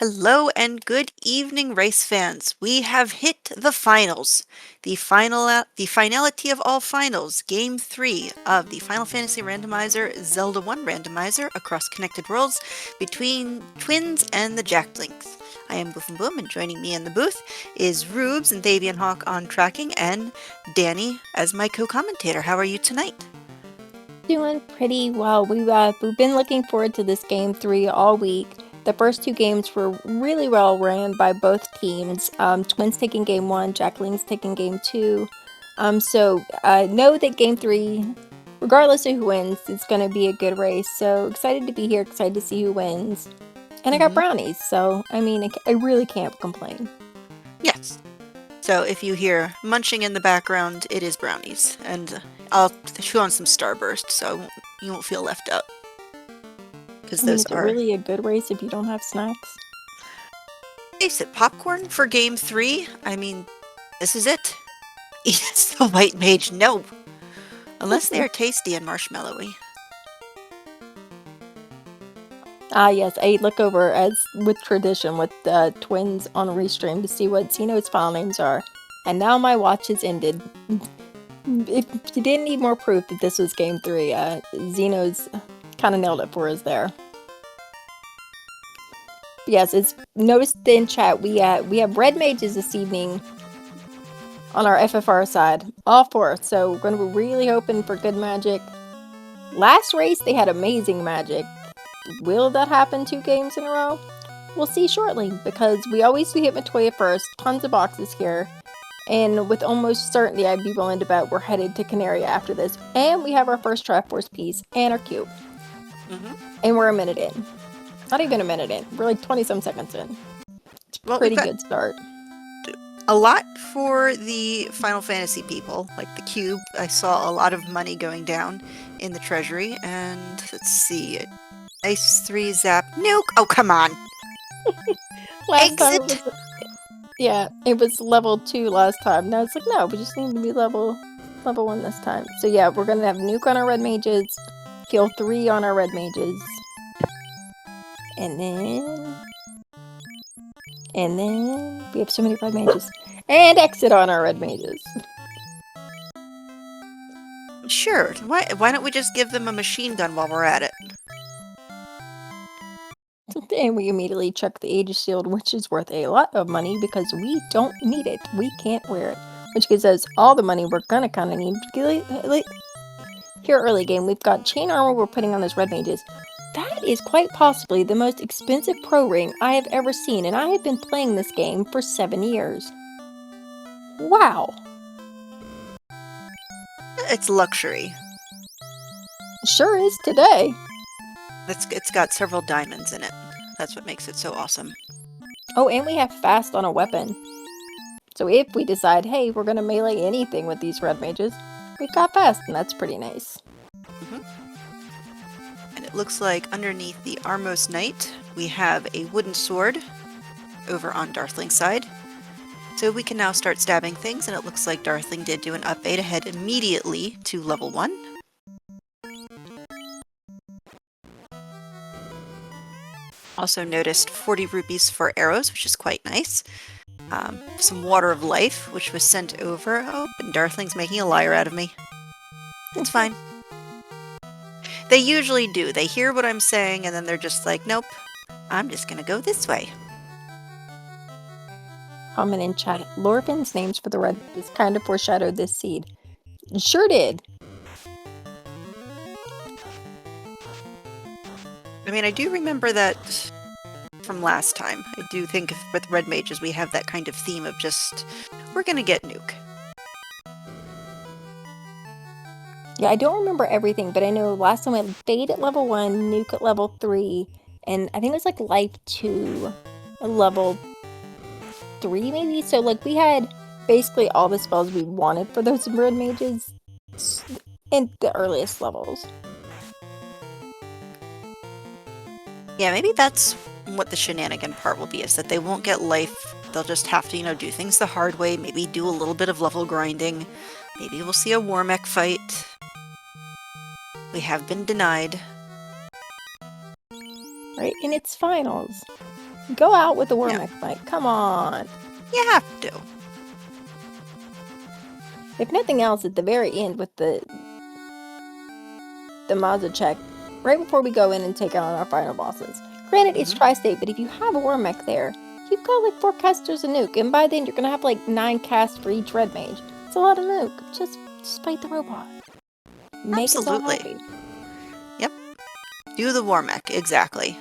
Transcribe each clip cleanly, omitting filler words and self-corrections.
Hello and good evening, race fans. We have hit the finals. The finality of all finals, Game 3 of the Final Fantasy Randomizer Zelda 1 Randomizer across connected worlds between Twins and the Jacklings. I am Boofin Boom, and joining me in the booth is Rubes and Davian Hawk on tracking, and Danny as my co-commentator. How are you tonight? Doing pretty well. We've been looking forward to this game 3 all week. The first two games were really well ran by both teams. Twins taking game 1, Jackling's taking game 2. So know that game 3, regardless of who wins, it's going to be a good race. So excited to be here, excited to see who wins. And I got brownies, so I mean, I really can't complain. Yes. So if you hear munching in the background, it is brownies, and I'll chew on some Starburst so you won't feel left out. Because I mean, those is it are... really a good race if you don't have snacks? Face it, popcorn for Game 3? I mean, this is it. Eat the White Mage, no! Unless they are tasty and marshmallowy. Ah, yes, I look over as with tradition with Twins on restream to see what Xeno's file names are. And now my watch has ended. If you didn't need more proof that this was game 3, Xeno's kind of nailed it for us there. But yes, it's noticed in chat we have red mages this evening on our FFR side, all four. So we're going to be really hoping for good magic. Last race they had amazing magic. Will that happen 2 games in a row? We'll see shortly, because we always hit Matoya first, tons of boxes here, and with almost certainty I'd be willing to bet we're headed to Canaria after this, and we have our first Triforce piece, and our cube. And we're a minute in. Not even a minute in, we're like 20-some seconds in. It's a pretty good start. A lot for the Final Fantasy people, like the cube. I saw a lot of money going down in the treasury, and let's see, Ice 3 zap nuke. Oh, come on. Last Exit. time it was level 2 last time. Now it's like, no, we just need to be level 1 this time. So yeah, we're gonna have nuke on our red mages, heal 3 on our red mages, and then we have so many red mages, and exit on our red mages. Sure. Why don't we just give them a machine gun while we're at it? And we immediately check the Aegis Shield, which is worth a lot of money because we don't need it. We can't wear it, which gives us all the money we're gonna kind of need. Here early game, we've got chain armor we're putting on those red mages. That is quite possibly the most expensive pro ring I have ever seen, and I have been playing this game for 7 years. Wow. It's luxury. Sure is today. It's got several diamonds in it. That's what makes it so awesome. Oh, and we have fast on a weapon. So if we decide, hey, we're gonna melee anything with these red mages, we've got fast, and that's pretty nice. And it looks like underneath the Armos Knight, we have a wooden sword over on Darthling's side. So we can now start stabbing things, and it looks like Darthling did do an update ahead immediately to level 1. Also noticed 40 rupees for arrows, which is quite nice. Some Water of Life, which was sent over. Oh, and Darthling's making a liar out of me. It's fine. They usually do. They hear what I'm saying, and then they're just like, nope, I'm just gonna go this way. Comment in chat. Lorvin's names for the red is kind of foreshadowed this seed. Sure did. I mean, I do remember that from last time. I do think with red mages we have that kind of theme of just, we're gonna get nuke. Yeah, I don't remember everything, but I know last time I had Fade at level 1, Nuke at level 3, and I think it was like Life 2 at level 3 maybe? So like we had basically all the spells we wanted for those red mages in the earliest levels. Yeah, maybe that's what the shenanigan part will be, is that they won't get life. They'll just have to, do things the hard way, maybe do a little bit of level grinding. Maybe we'll see a Warmech fight. We have been denied. Right, in its finals. Go out with the Yeah. Wormek fight. Come on. You have to. If nothing else, at the very end with the Mazda check, right before we go in and take on our final bosses. Granted, it's Tri-State, but if you have a Wormek there, you've got like 4 casters a nuke, and by then you're gonna have like 9 casts for each red mage. It's a lot of nuke. Just fight the robot. Make us all Absolutely. happy. Yep. Do the war mech, exactly.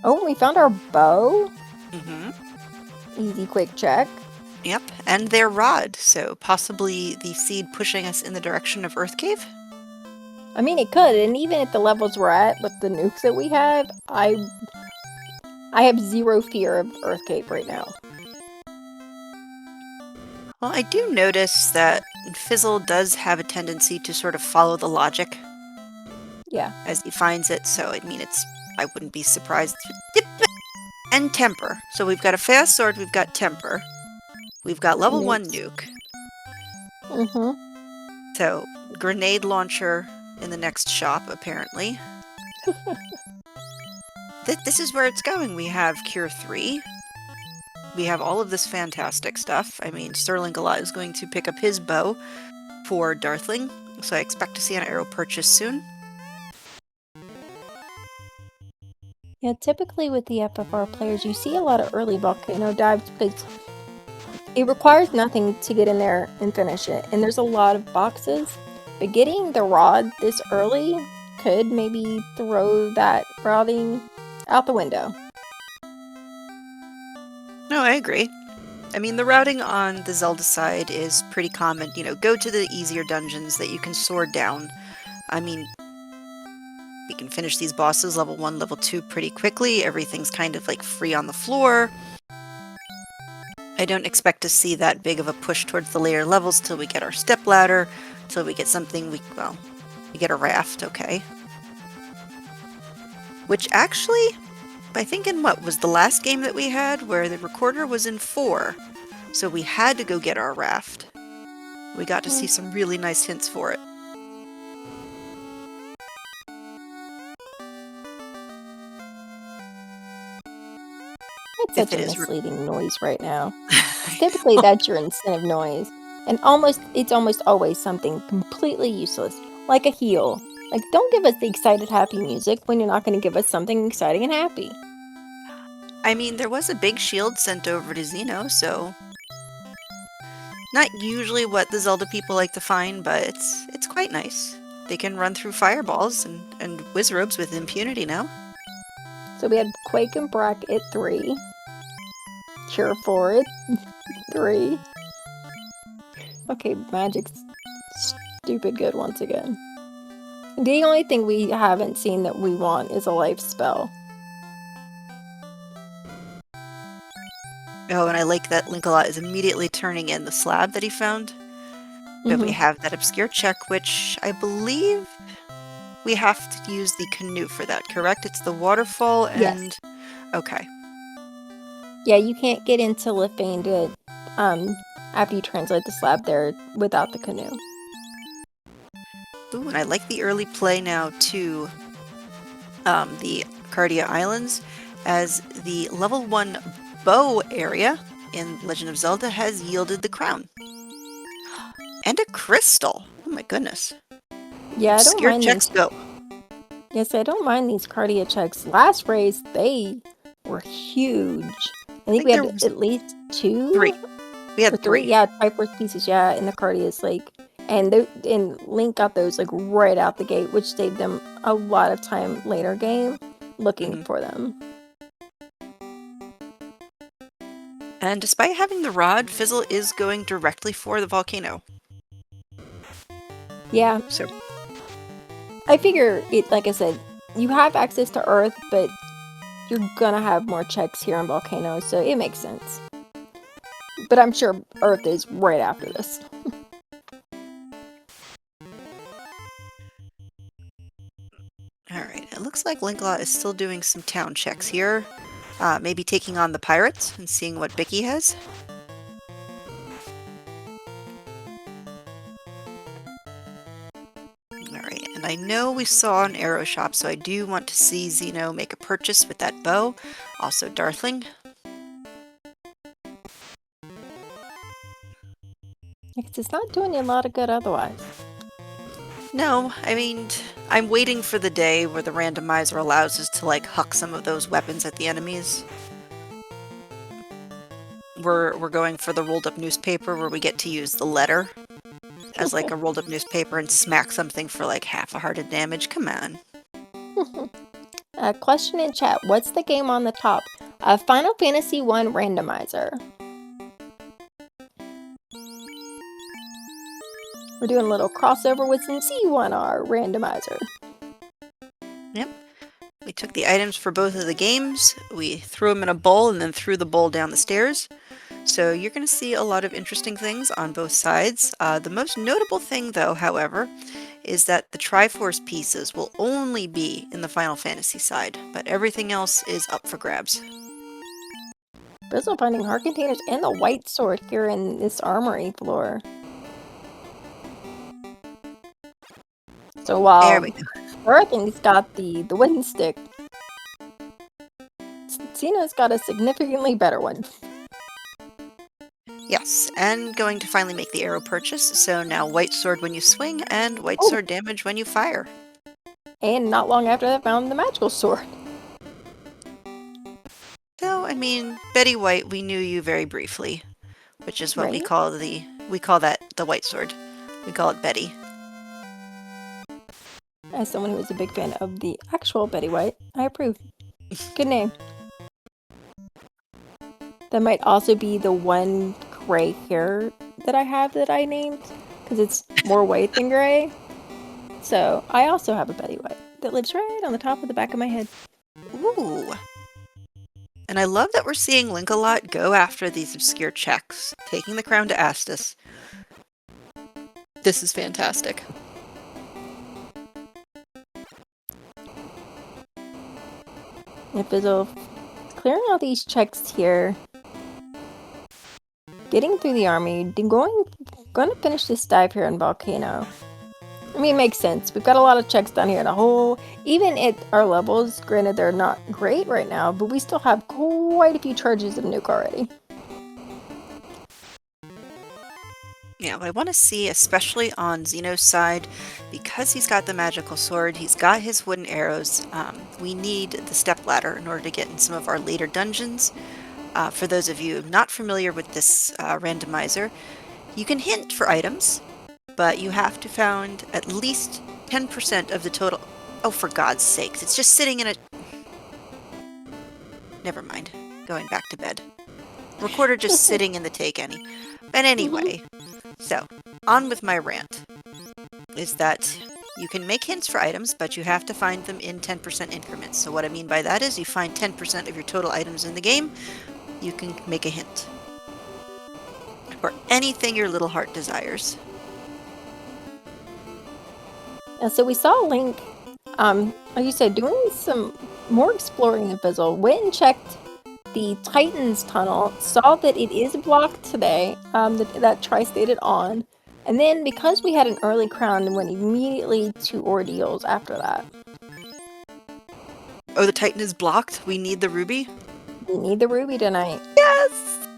Oh, we found our bow. Mm-hmm. Easy, quick check. Yep, and their rod, so possibly the seed pushing us in the direction of Earth Cave? I mean, it could, and even at the levels we're at with the nukes that we have, I have zero fear of Earth Cave right now. Well, I do notice that Fizzle does have a tendency to sort of follow the logic. Yeah. As he finds it, so I mean, I wouldn't be surprised. And Temper. So we've got a fast sword, we've got Temper. We've got level 1 nuke. Mm-hmm. So, grenade launcher in the next shop, apparently. This is where it's going. We have Cure 3. We have all of this fantastic stuff. I mean, Sterling Galat is going to pick up his bow for Darthling, so I expect to see an arrow purchase soon. Yeah, typically with the FFR players, you see a lot of early volcano dives because it requires nothing to get in there and finish it, and there's a lot of boxes. But getting the rod this early could maybe throw that routing out the window. No, I agree. I mean, the routing on the Zelda side is pretty common. You know, go to the easier dungeons that you can sword down. I mean, we can finish these bosses level 1, level 2 pretty quickly. Everything's kind of like free on the floor. I don't expect to see that big of a push towards the later levels till we get our step ladder, till we get something we get a raft, okay. Which actually, I think in what was the last game that we had where the recorder was in 4, so we had to go get our raft. We got to see some really nice hints for it. It's such a misleading noise right now. Typically, that's your incentive noise. And it's almost always something completely useless, like a heal. Like, don't give us the excited, happy music when you're not going to give us something exciting and happy. I mean, there was a big shield sent over to Xeno, so... Not usually what the Zelda people like to find, but it's quite nice. They can run through fireballs and wizrobes with impunity now. So we had Quake and Brack at 3. Cure 4 at 3. Okay, Magic's stupid good once again. The only thing we haven't seen that we want is a life spell. Oh, and I like that Linkalot is immediately turning in the slab that he found. But we have that obscure check, which I believe we have to use the canoe for that, correct? It's the waterfall and... Yes. Okay. Yeah, you can't get into Lithane after you translate the slab there without the canoe. Ooh, and I like the early play now to the Cardia Islands, as the level 1 bow area in Legend of Zelda has yielded the crown. And a crystal! Oh my goodness. Yeah, I don't Obscure mind checks these. go. Yes, I don't mind these Cardia checks. Last race, they were huge. I think we had at least 2? 3. We had 3. Yeah, Triforce pieces, yeah, in the Cardia's like... And Link got those like right out the gate, which saved them a lot of time later game looking for them. And despite having the rod, Fizzle is going directly for the volcano. Yeah. So I figure it, like I said, you have access to Earth, but you're gonna have more checks here on Volcano, so it makes sense. But I'm sure Earth is right after this. Alright, it looks like Linkalot is still doing some town checks here. Maybe taking on the pirates and seeing what Bicky has. Alright, And I know we saw an arrow shop, so I do want to see Zeno make a purchase with that bow. Also Darthling. Because it's not doing you a lot of good otherwise. No, I mean, I'm waiting for the day where the randomizer allows us to, like, huck some of those weapons at the enemies. We're going for the rolled up newspaper where we get to use the letter as like a rolled up newspaper and smack something for like half a heart of damage. Come on. Question in chat. What's the game on the top? Final Fantasy 1 randomizer. We're doing a little crossover with some Z1R randomizer. Yep. We took the items for both of the games, we threw them in a bowl and then threw the bowl down the stairs. So you're going to see a lot of interesting things on both sides. The most notable thing though, however, is that the Triforce pieces will only be in the Final Fantasy side, but everything else is up for grabs. Bizzle finding heart containers and the white sword here in this armory floor. So while Darthling's got the wooden stick, Xeno's got a significantly better one. Yes, and going to finally make the arrow purchase, so now white sword when you swing, and white sword damage when you fire. And not long after that, found the magical sword. So, I mean, Betty White, we knew you very briefly, which is what Right. we call that the white sword. We call it Betty. As someone who is a big fan of the actual Betty White, I approve. Good name. That might also be the one gray hair that I have that I named, because it's more white than gray. So I also have a Betty White that lives right on the top of the back of my head. Ooh. And I love that we're seeing Link-a-Lot go after these obscure checks, taking the crown to Astus. This is fantastic. If Bizzle clearing all these checks here, getting through the army, going to finish this dive here in Volcano. I mean, it makes sense. We've got a lot of checks down here in a hole. Even at our levels, granted they're not great right now, but we still have quite a few charges of nuke already. Yeah, what I want to see, especially on Xeno's side, because he's got the magical sword, he's got his wooden arrows, we need the step ladder in order to get in some of our later dungeons. For those of you not familiar with this randomizer, you can hint for items, but you have to found at least 10% of the total. Oh, for God's sakes, it's just sitting in a... Never mind. Going back to bed. Recorder just sitting in the take any. But anyway, so, on with my rant. Is that you can make hints for items, but you have to find them in 10% increments. So what I mean by that is you find 10% of your total items in the game, you can make a hint. Or anything your little heart desires. So we saw Link, like you said, doing some more exploring of Bizzle. Went and checked the Titan's tunnel, saw that it is blocked today, that tri-stated on. And then because we had an early crown, went immediately to ordeals after that. Oh, the Titan is blocked? We need the ruby? We need the ruby tonight. Yes!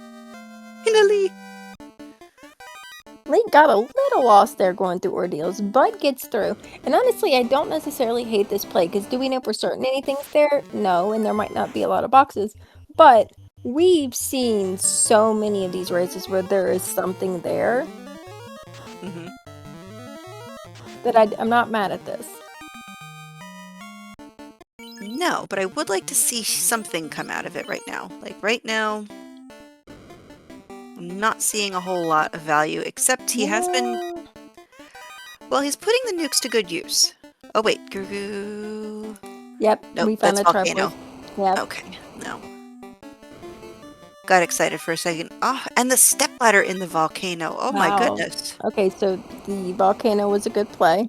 Finally! Link got a little lost there going through ordeals, but gets through. And honestly, I don't necessarily hate this play, because do we know for certain anything's there? No, and there might not be a lot of boxes. But we've seen so many of these races where there is something there that I'm not mad at this. No, but I would like to see something come out of it right now. Like, right now, I'm not seeing a whole lot of value, except he has been... Well, he's putting the nukes to good use. Oh, wait. Goo. Yep, Nope, we found that's a volcano. Yep. Okay, no. Got excited for a second. Oh, and the stepladder in the volcano. Oh my goodness. Okay, so the volcano was a good play.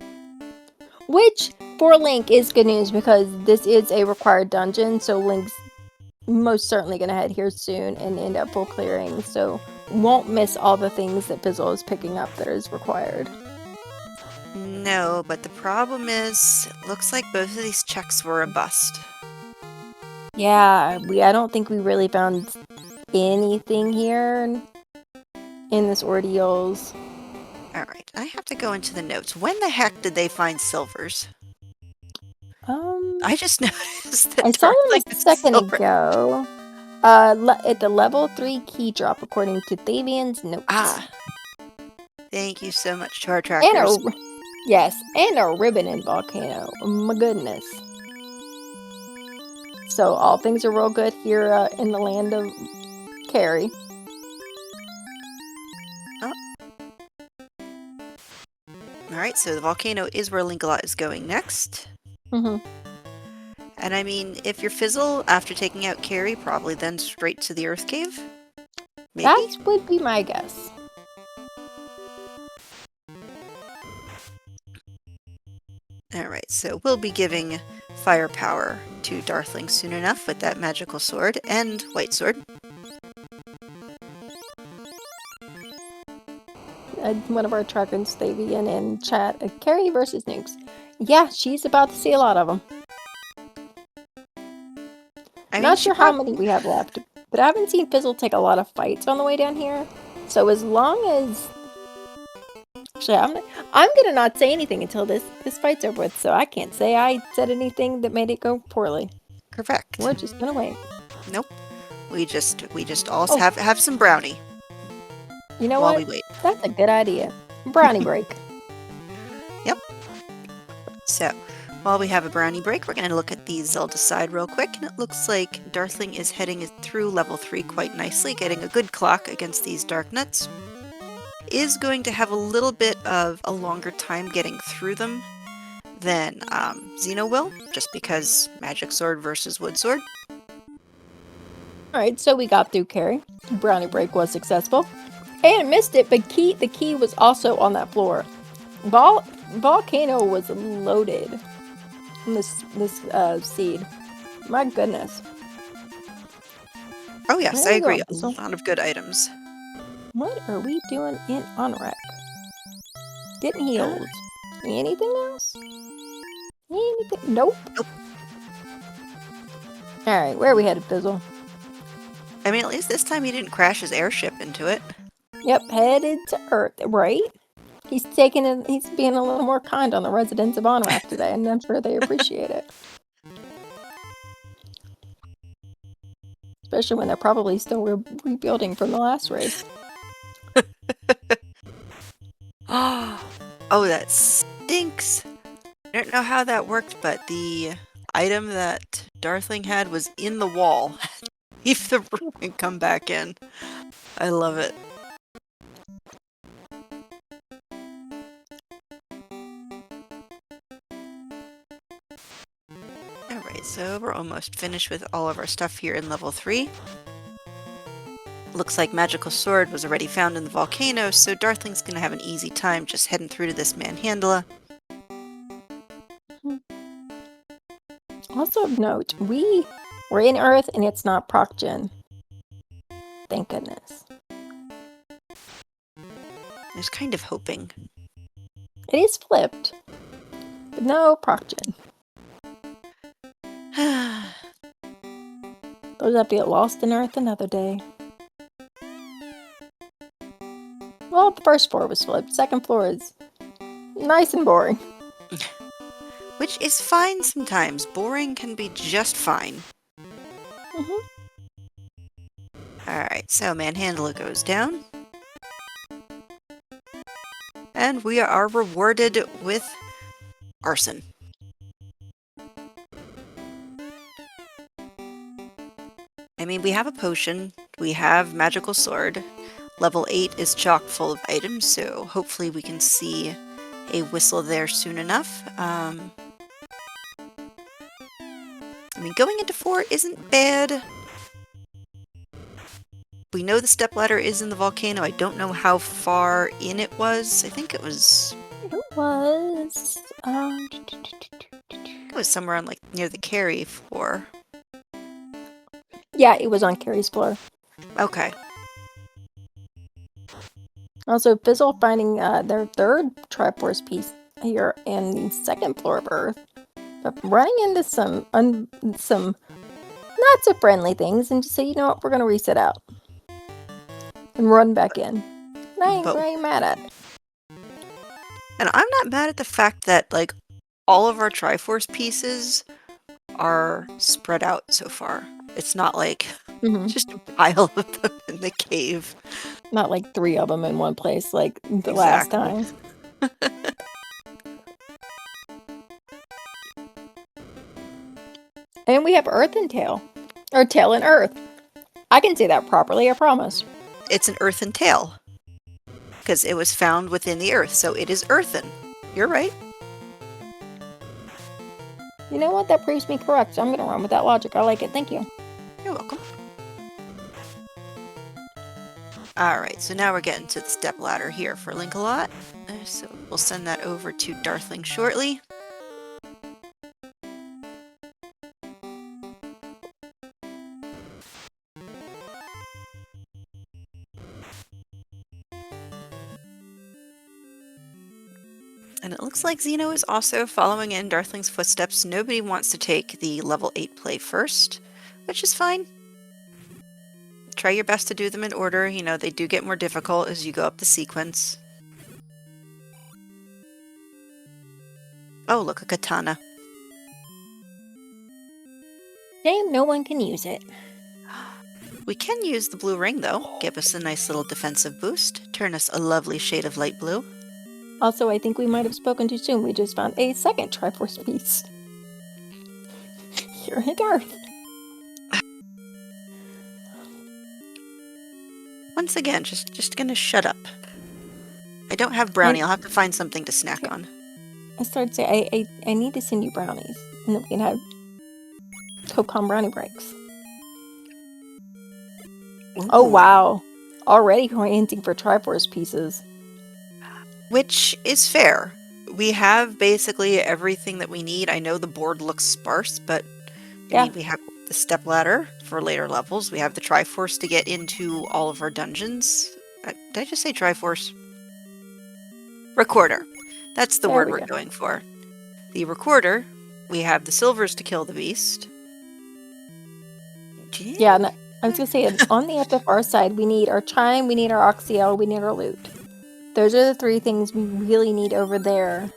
Which, for Link, is good news because this is a required dungeon, so Link's most certainly going to head here soon and end up full clearing, so won't miss all the things that Bizzle is picking up that is required. No, but the problem is, it looks like both of these checks were a bust. Yeah, I don't think we really found anything here in this ordeals. Alright, I have to go into the notes. When the heck did they find silvers? I just noticed that I saw them Darling a is second silver. ago. At the level 3 key drop, according to Thavian's notes. Ah. Thank you so much to our And trackers. and a ribbon in Volcano. Oh my goodness. So all things are real good here in the land of Carrie. Oh. Alright, so the volcano is where Linkalot is going next. Mm-hmm. And I mean, if you're Fizzle, after taking out Carrie, probably then straight to the Earth Cave? Maybe? That would be my guess. Alright, so we'll be giving firepower to Darthling soon enough with that magical sword and white sword. One of our trackers, Thavian, in chat. Carrie versus Nukes. Yeah, she's about to see a lot of them. Not sure how many we have left, but I haven't seen Fizzle take a lot of fights on the way down here. So as long as... Actually, I'm gonna not say anything until this fight's over with, so I can't say I said anything that made it go poorly. Correct. We're just gonna wait. Nope. We just all have some brownie. You know while what? we wait. That's a good idea. Brownie break. Yep. So, while we have a brownie break, we're going to look at the Zelda side real quick, and it looks like Darthling is heading through level 3 quite nicely, getting a good clock against these Dark Nuts. Is going to have a little bit of a longer time getting through them than Xeno will, just because Magic Sword versus Wood Sword. Alright, so we got through Carrie. Brownie break was successful. And missed it, but the key was also on that floor. Volcano was loaded in this seed. My goodness. Oh yes, I agree. A So, lot of good items. what are we doing in Onrak? Getting healed. Anything else? Anything? Nope. Alright, where are we headed, Fizzle? I mean, at least this time he didn't crash his airship into it. Yep, headed to Earth, right? He's being a little more kind on the residents of Onrak today, and I'm sure they appreciate it. Especially when they're probably still rebuilding from the last race. Oh, that stinks! I don't know how that worked, but the item that Darthling had was in the wall. Leave the room and come back in. I love it. Alright, so we're almost finished with all of our stuff here in level 3. Looks like Magical Sword was already found in the volcano, so Darthling's gonna have an easy time just heading through to this Manhandla. Also of note, we're in Earth and it's not Proc Gen. Thank goodness. I was kind of hoping. It is flipped, but no Proc Gen. Those that get lost in Earth another day. Well, the first floor was flipped. Second floor is nice and boring. Which is fine sometimes. Boring can be just fine. Alright, so Manhandla goes down. And we are rewarded with arson. I mean, we have a potion, we have Magical Sword. Level 8 is chock full of items, so hopefully we can see a whistle there soon enough. I mean, going into 4 isn't bad. We know the stepladder is in the volcano. I don't know how far in it was. I think it was... It was... It was somewhere on, like, near the Carrie floor. Yeah, it was on Carrie's floor. Okay. Also, Fizzle finding their third Triforce piece here in the second floor of Earth, but running into some not so friendly things, and just say, you know what, we're gonna reset out and run back in. And I But ain't mad at it. and I'm not mad at the fact that like all of our Triforce pieces are spread out so far. It's not like just a pile of them in the cave. Not like 3 of them in one place like the last Exactly. time. And we have Earth and Tail. Or Tail and Earth. I can say that properly, I promise. It's an earthen tail. Because it was found within the earth, so it is earthen. You're right. You know what? That proves me correct, so I'm gonna run with that logic. I like it. Thank you. You're welcome. Alright, so now we're getting to the step ladder here for Link-a-Lot. So we'll send that over to Darthling shortly. And it looks like Xeno is also following in Darthling's footsteps. Nobody wants to take the level 8 play first, which is fine. Try your best to do them in order. You know, they do get more difficult as you go up the sequence. Oh, look, a katana. Shame no one can use it. We can use the blue ring, though. Give us a nice little defensive boost. Turn us a lovely shade of light blue. Also, I think we might have spoken too soon. We just found a second Triforce piece. Here in Earth. Once again, just gonna shut up. I don't have brownie. I'll have to find something to snack on. I started to say, I need to send you brownies. And then we can have Cocom brownie breaks. Ooh. Oh, wow. Already hinting for Triforce pieces. Which is fair. We have basically everything that we need. I know the board looks sparse, but I mean, we have the step ladder for later levels. We have the Triforce to get into all of our dungeons. Did I just say Triforce? Recorder. That's the word we're going for. The recorder. We have the silvers to kill the beast. Yeah, no, I was going to say, on the FFR side, we need our chime, we need our Oxyl, we need our loot. Those are the 3 things we really need over there.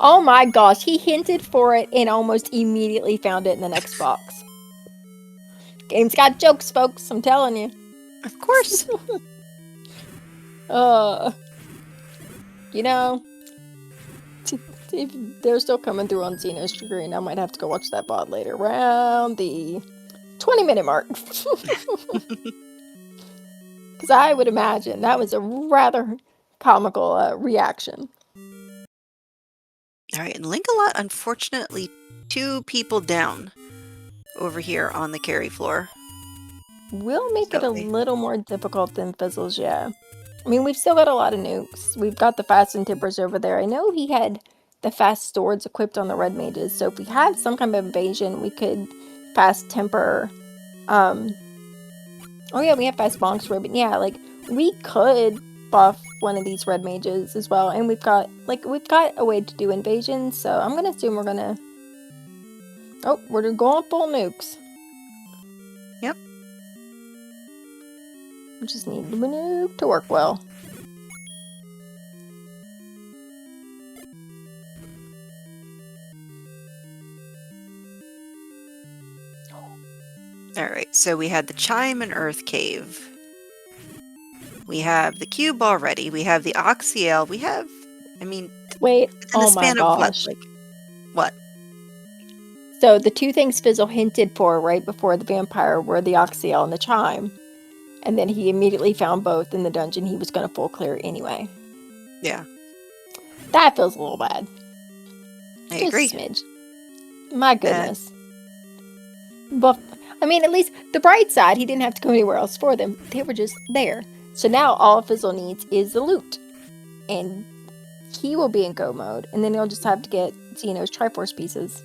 Oh my gosh, he hinted for it and almost immediately found it in the next box. Game's got jokes, folks, I'm telling you. Of course. You know, if they're still coming through on Xeno's screen, I might have to go watch that VOD later, around the 20-minute mark. Because I would imagine that was a rather comical reaction. Alright, and Link-a-Lot, unfortunately, 2 people down over here on the carry floor. We'll make it a little more difficult than Fizzles, yeah. I mean, we've still got a lot of nukes. We've got the fast and tippers over there. I know he had the fast swords equipped on the red mages, so if we had some kind of invasion, we could fast temper. Oh yeah, we have fast bonks ribbon. Yeah, like, we could buff one of these red mages as well, and we've got a way to do invasions, so I'm gonna assume we're gonna... Oh, we're going full nukes. Yep. We just need the nuke to work well. Alright, so we had the Chime and Earth Cave. We have the cube already. We have the Oxyel. We have, I mean... Wait, oh my gosh. What? So the 2 things Fizzle hinted for right before the vampire were the Oxyel and the Chime. And then he immediately found both in the dungeon he was going to full clear anyway. Yeah. That feels a little bad. I agree. Just a smidge. My goodness. But, I mean, at least the bright side, he didn't have to go anywhere else for them. They were just there. So now all Fizzle needs is the loot. And he will be in go mode. And then he'll just have to get Xeno's Triforce pieces.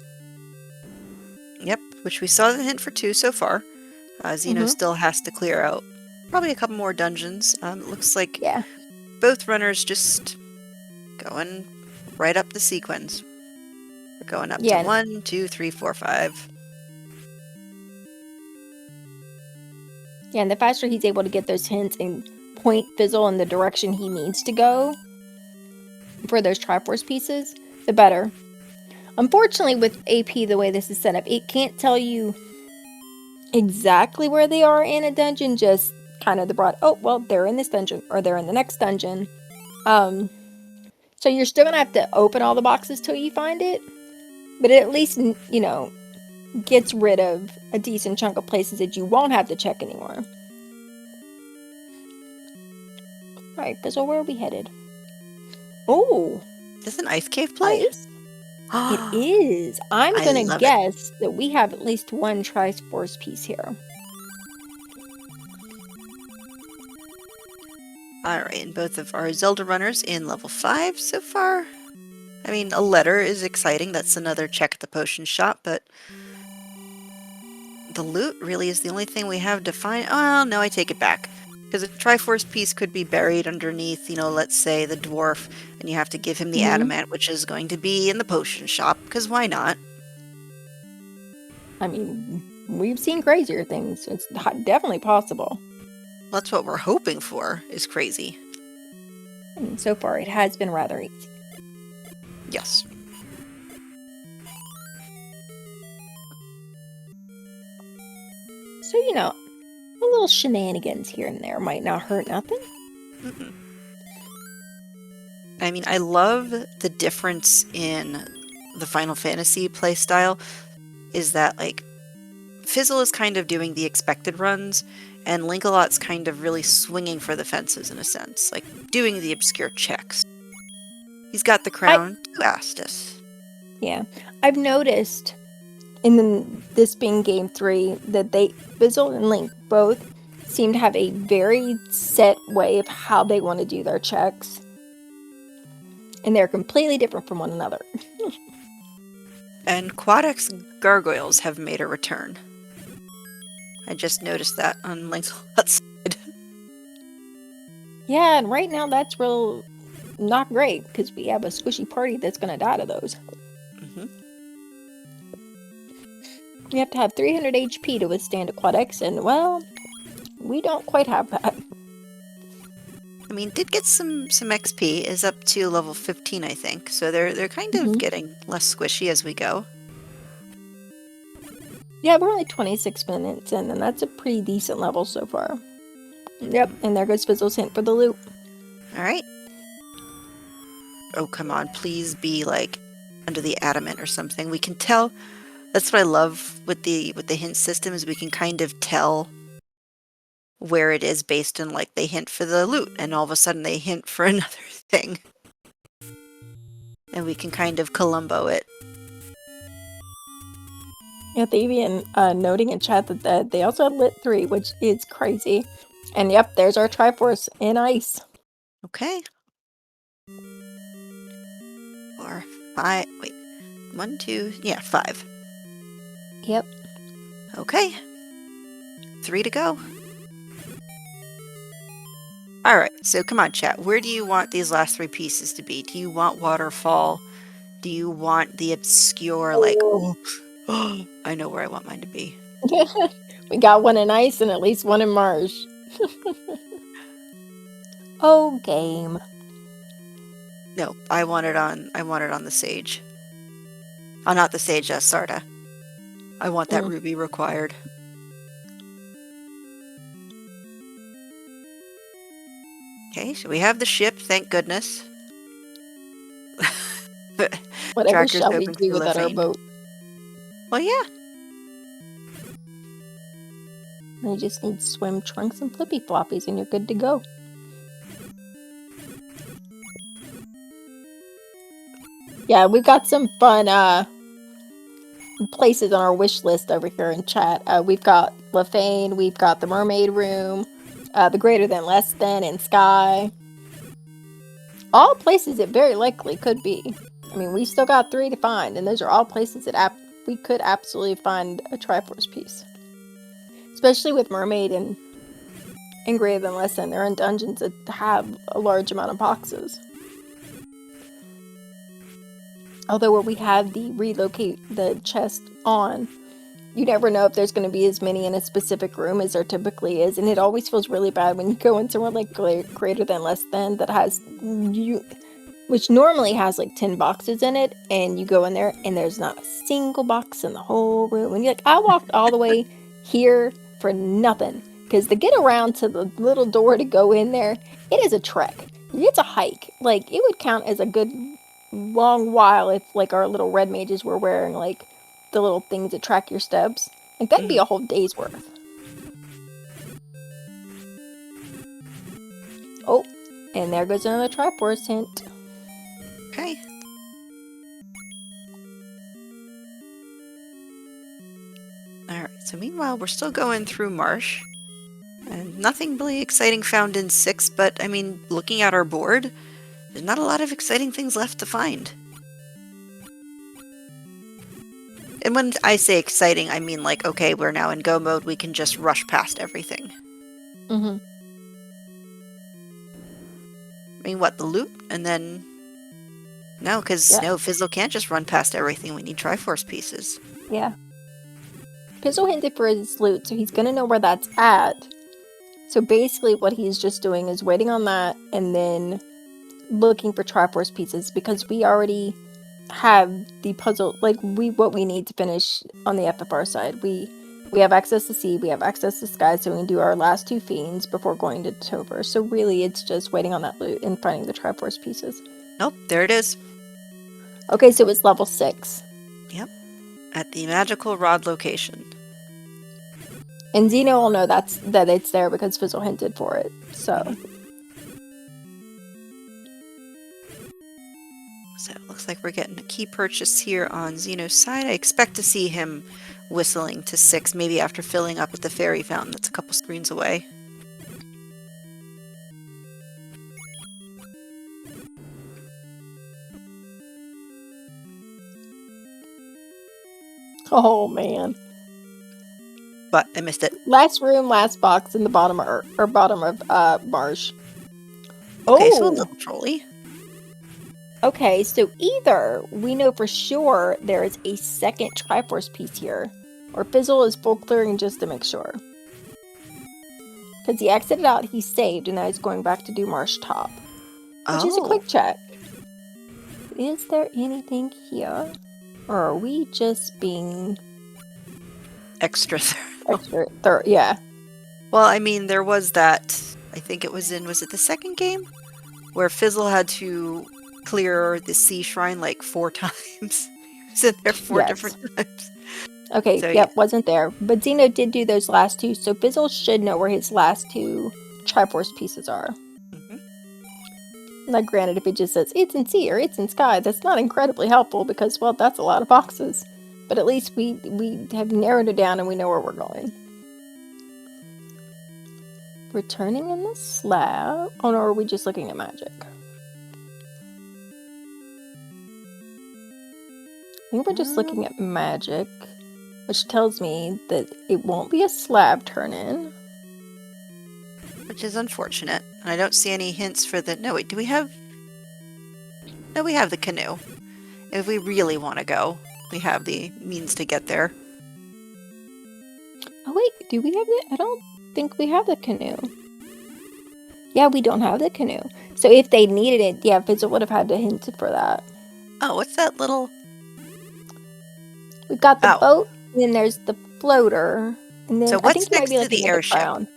Yep, which we saw the hint for 2 so far. Xeno still has to clear out probably a couple more dungeons. It looks like both runners just going right up the sequence. We're going up to Yeah. 1, 2, 3, 4, 5. Yeah, and the faster he's able to get those hints and point Fizzle in the direction he needs to go for those Triforce pieces, the better. Unfortunately, with AP, the way this is set up, it can't tell you exactly where they are in a dungeon, just kind of the broad, oh, well, they're in this dungeon, or they're in the next dungeon. So you're still gonna have to open all the boxes till you find it, but it at least, you know, gets rid of a decent chunk of places that you won't have to check anymore. Alright, Fizzle, where are we headed? Oh, Is this an ice cave play? nice. It is. I'm I gonna love it. guess that we have at least one Triforce piece here. Alright, and both of our Zelda runners in level 5 so far. I mean, a letter is exciting. That's another check at the potion shop, but the loot really is the only thing we have to find. Oh, no, I take it back. Because a Triforce piece could be buried underneath, let's say the dwarf, and you have to give him the adamant, which is going to be in the potion shop, because why not? I mean, we've seen crazier things. It's definitely possible. That's what we're hoping for, is crazy. I mean, so far it has been rather easy. Yes. So, a little shenanigans here and there might not hurt nothing. Mm-mm. I mean, I love the difference in the Final Fantasy playstyle, is that, like, Fizzle is kind of doing the expected runs, and Link-a-Lot's kind of really swinging for the fences in a sense, like doing the obscure checks. He's got the crown to Astus. Yeah, I've noticed this being game 3 that Fizzle and Link both seem to have a very set way of how they want to do their checks, and they're completely different from one another. And Quadex gargoyles have made a return. I just noticed that on Link-a-Lot's side. Yeah, and right now that's real not great, because we have a squishy party that's going to die to those. Mm-hmm. You have to have 300 HP to withstand a Quadex, and, well, we don't quite have that. I mean, did get some XP, is up to level 15, I think, so they're kind of getting less squishy as we go. Yeah, we're only 26 minutes in, and that's a pretty decent level so far. Yep, and there goes Fizzle's hint for the loot. Alright. Oh, come on, please be, like, under the adamant or something. We can tell. That's what I love with the hint system, is we can kind of tell where it is based on, like, they hint for the loot, and all of a sudden they hint for another thing. And we can kind of Columbo it. Yeah, they even noting in chat that they also have Lit 3, which is crazy. And yep, there's our Triforce in ice. Okay. 4, 5, wait. 1, 2, yeah, 5. Yep. Okay. 3 to go. Alright, so come on, chat. Where do you want these last 3 pieces to be? Do you want Waterfall? Do you want the obscure, like, oh, I know where I want mine to be. We got one in ice and at least one in marsh. Oh, game. No, I want it on the sage. Oh, not the sage, Sarda. I want that ruby required. Okay, so we have the ship, thank goodness. Whatever shall we do without our boat? Well, yeah. You just need swim trunks and flippy floppies and you're good to go. Yeah, we've got some fun places on our wish list over here in chat. We've got Lefane, we've got the Mermaid Room, the Greater Than Less Than in Sky. All places it very likely could be. I mean, we still got 3 to find, and those are all places that we could absolutely find a Triforce piece. Especially with Mermaid and Greater Than Less Than. They're in dungeons that have a large amount of boxes. Although where we have the relocate the chest on, you never know if there's going to be as many in a specific room as there typically is, and it always feels really bad when you go in somewhere like greater than less than that has you, which normally has like 10 boxes in it, and you go in there and there's not a single box in the whole room, and you're like, I walked all the way here for nothing, because to get around to the little door to go in there, it is a trek. It's a hike. Like, it would count as a good long while if like our little red mages were wearing like the little things that track your steps. Like, that'd be a whole day's worth. Oh, and there goes another Triforce hint. Okay. Alright, so meanwhile, we're still going through Marsh. And nothing really exciting found in 6, but, I mean, looking at our board, there's not a lot of exciting things left to find. And when I say exciting, I mean like, okay, we're now in go mode, we can just rush past everything. Mm-hmm. I mean, what, the loot? And then... No, because no, Fizzle can't just run past everything. We need Triforce pieces. Yeah. Fizzle hinted for his loot, so he's gonna know where that's at. So basically what he's just doing is waiting on that and then looking for Triforce pieces, because we already have the puzzle, like, what we need to finish on the FFR side. We have access to sea, we have access to sky, so we can do our last 2 fiends before going to Tover. So really, it's just waiting on that loot and finding the Triforce pieces. Nope, there it is. Okay, so it's level 6. Yep, at the magical rod location. And Xeno will know that it's there because Fizzle hinted for it, so... So it looks like we're getting a key purchase here on Xeno's side. I expect to see him whistling to 6, maybe after filling up with the fairy fountain that's a couple screens away. Oh, man. But I missed it. Last room, last box in the bottom of Marsh. Okay, so a little trolley. Okay, so either we know for sure there is a second Triforce piece here, or Fizzle is full clearing just to make sure. Because he exited out, he saved, and now he's going back to do Marsh Top. Which is a quick check. Is there anything here? Or are we just being... Extra yeah. Well, I mean, there was that, I think it was was it the second game? Where Fizzle had to clear the sea shrine like 4 times. He was in there 4 different times. Okay, so, yep, wasn't there. But Xeno did do those last 2, so Fizzle should know where his last 2 Triforce pieces are. Now, granted, if it just says, it's in sea or it's in sky, that's not incredibly helpful because, well, that's a lot of boxes. But at least we have narrowed it down and we know where we're going. Returning in the slab? Oh, no, are we just looking at magic? I think we're just looking at magic, which tells me that it won't be a slab turn-in. Which is unfortunate. And I don't see any hints for the... No, wait, do we have... No, we have the canoe. If we really want to go, we have the means to get there. Oh, wait, do we have the... I don't think we have the canoe. Yeah, we don't have the canoe. So if they needed it, yeah, Fizzle would have had to hint for that. Oh, what's that little... We've got the boat, and then there's the floater. And then so I think what's next to the airship?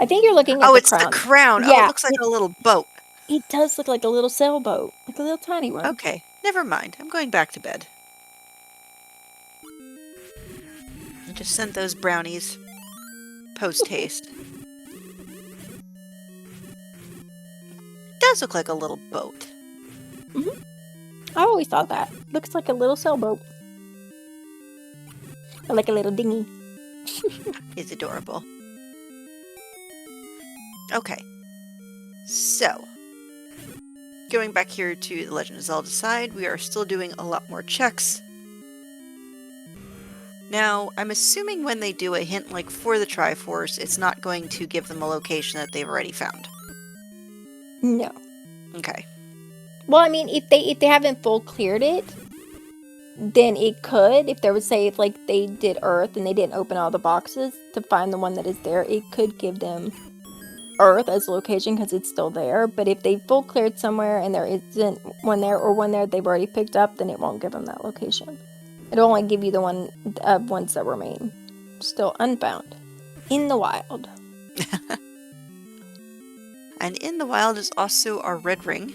I think you're looking at the crown. Oh, it's the crown. Yeah, oh, it looks like a little boat. It does look like a little sailboat. Like a little tiny one. Okay, never mind. I'm going back to bed. I just sent those brownies post-haste. It does look like a little boat. I always thought that. Looks like a little sailboat. Or like a little dinghy. It's adorable. Okay. So, going back here to the Legend of Zelda side, we are still doing a lot more checks. Now, I'm assuming when they do a hint like for the Triforce, it's not going to give them a location that they've already found. No. Okay. Well, I mean, if they haven't full cleared it, then it could, if there was, say, if like they did Earth and they didn't open all the boxes to find the one that is there, it could give them Earth as a location because it's still there. But if they full cleared somewhere and there isn't one there or one there they've already picked up, then it won't give them that location. It'll only give you the ones that remain still unfound in the wild. And in the wild is also our red ring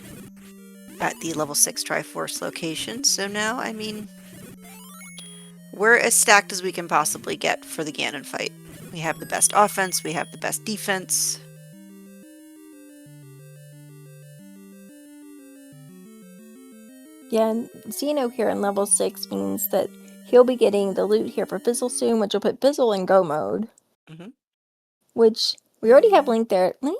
at the level 6 Triforce location. So now, I mean, we're as stacked as we can possibly get for the Ganon fight. We have the best offense, we have the best defense. Yeah, and Xeno here in level 6 means that he'll be getting the loot here for Fizzle soon, which will put Fizzle in go mode. Mhm. Which, we already have Link there. Link?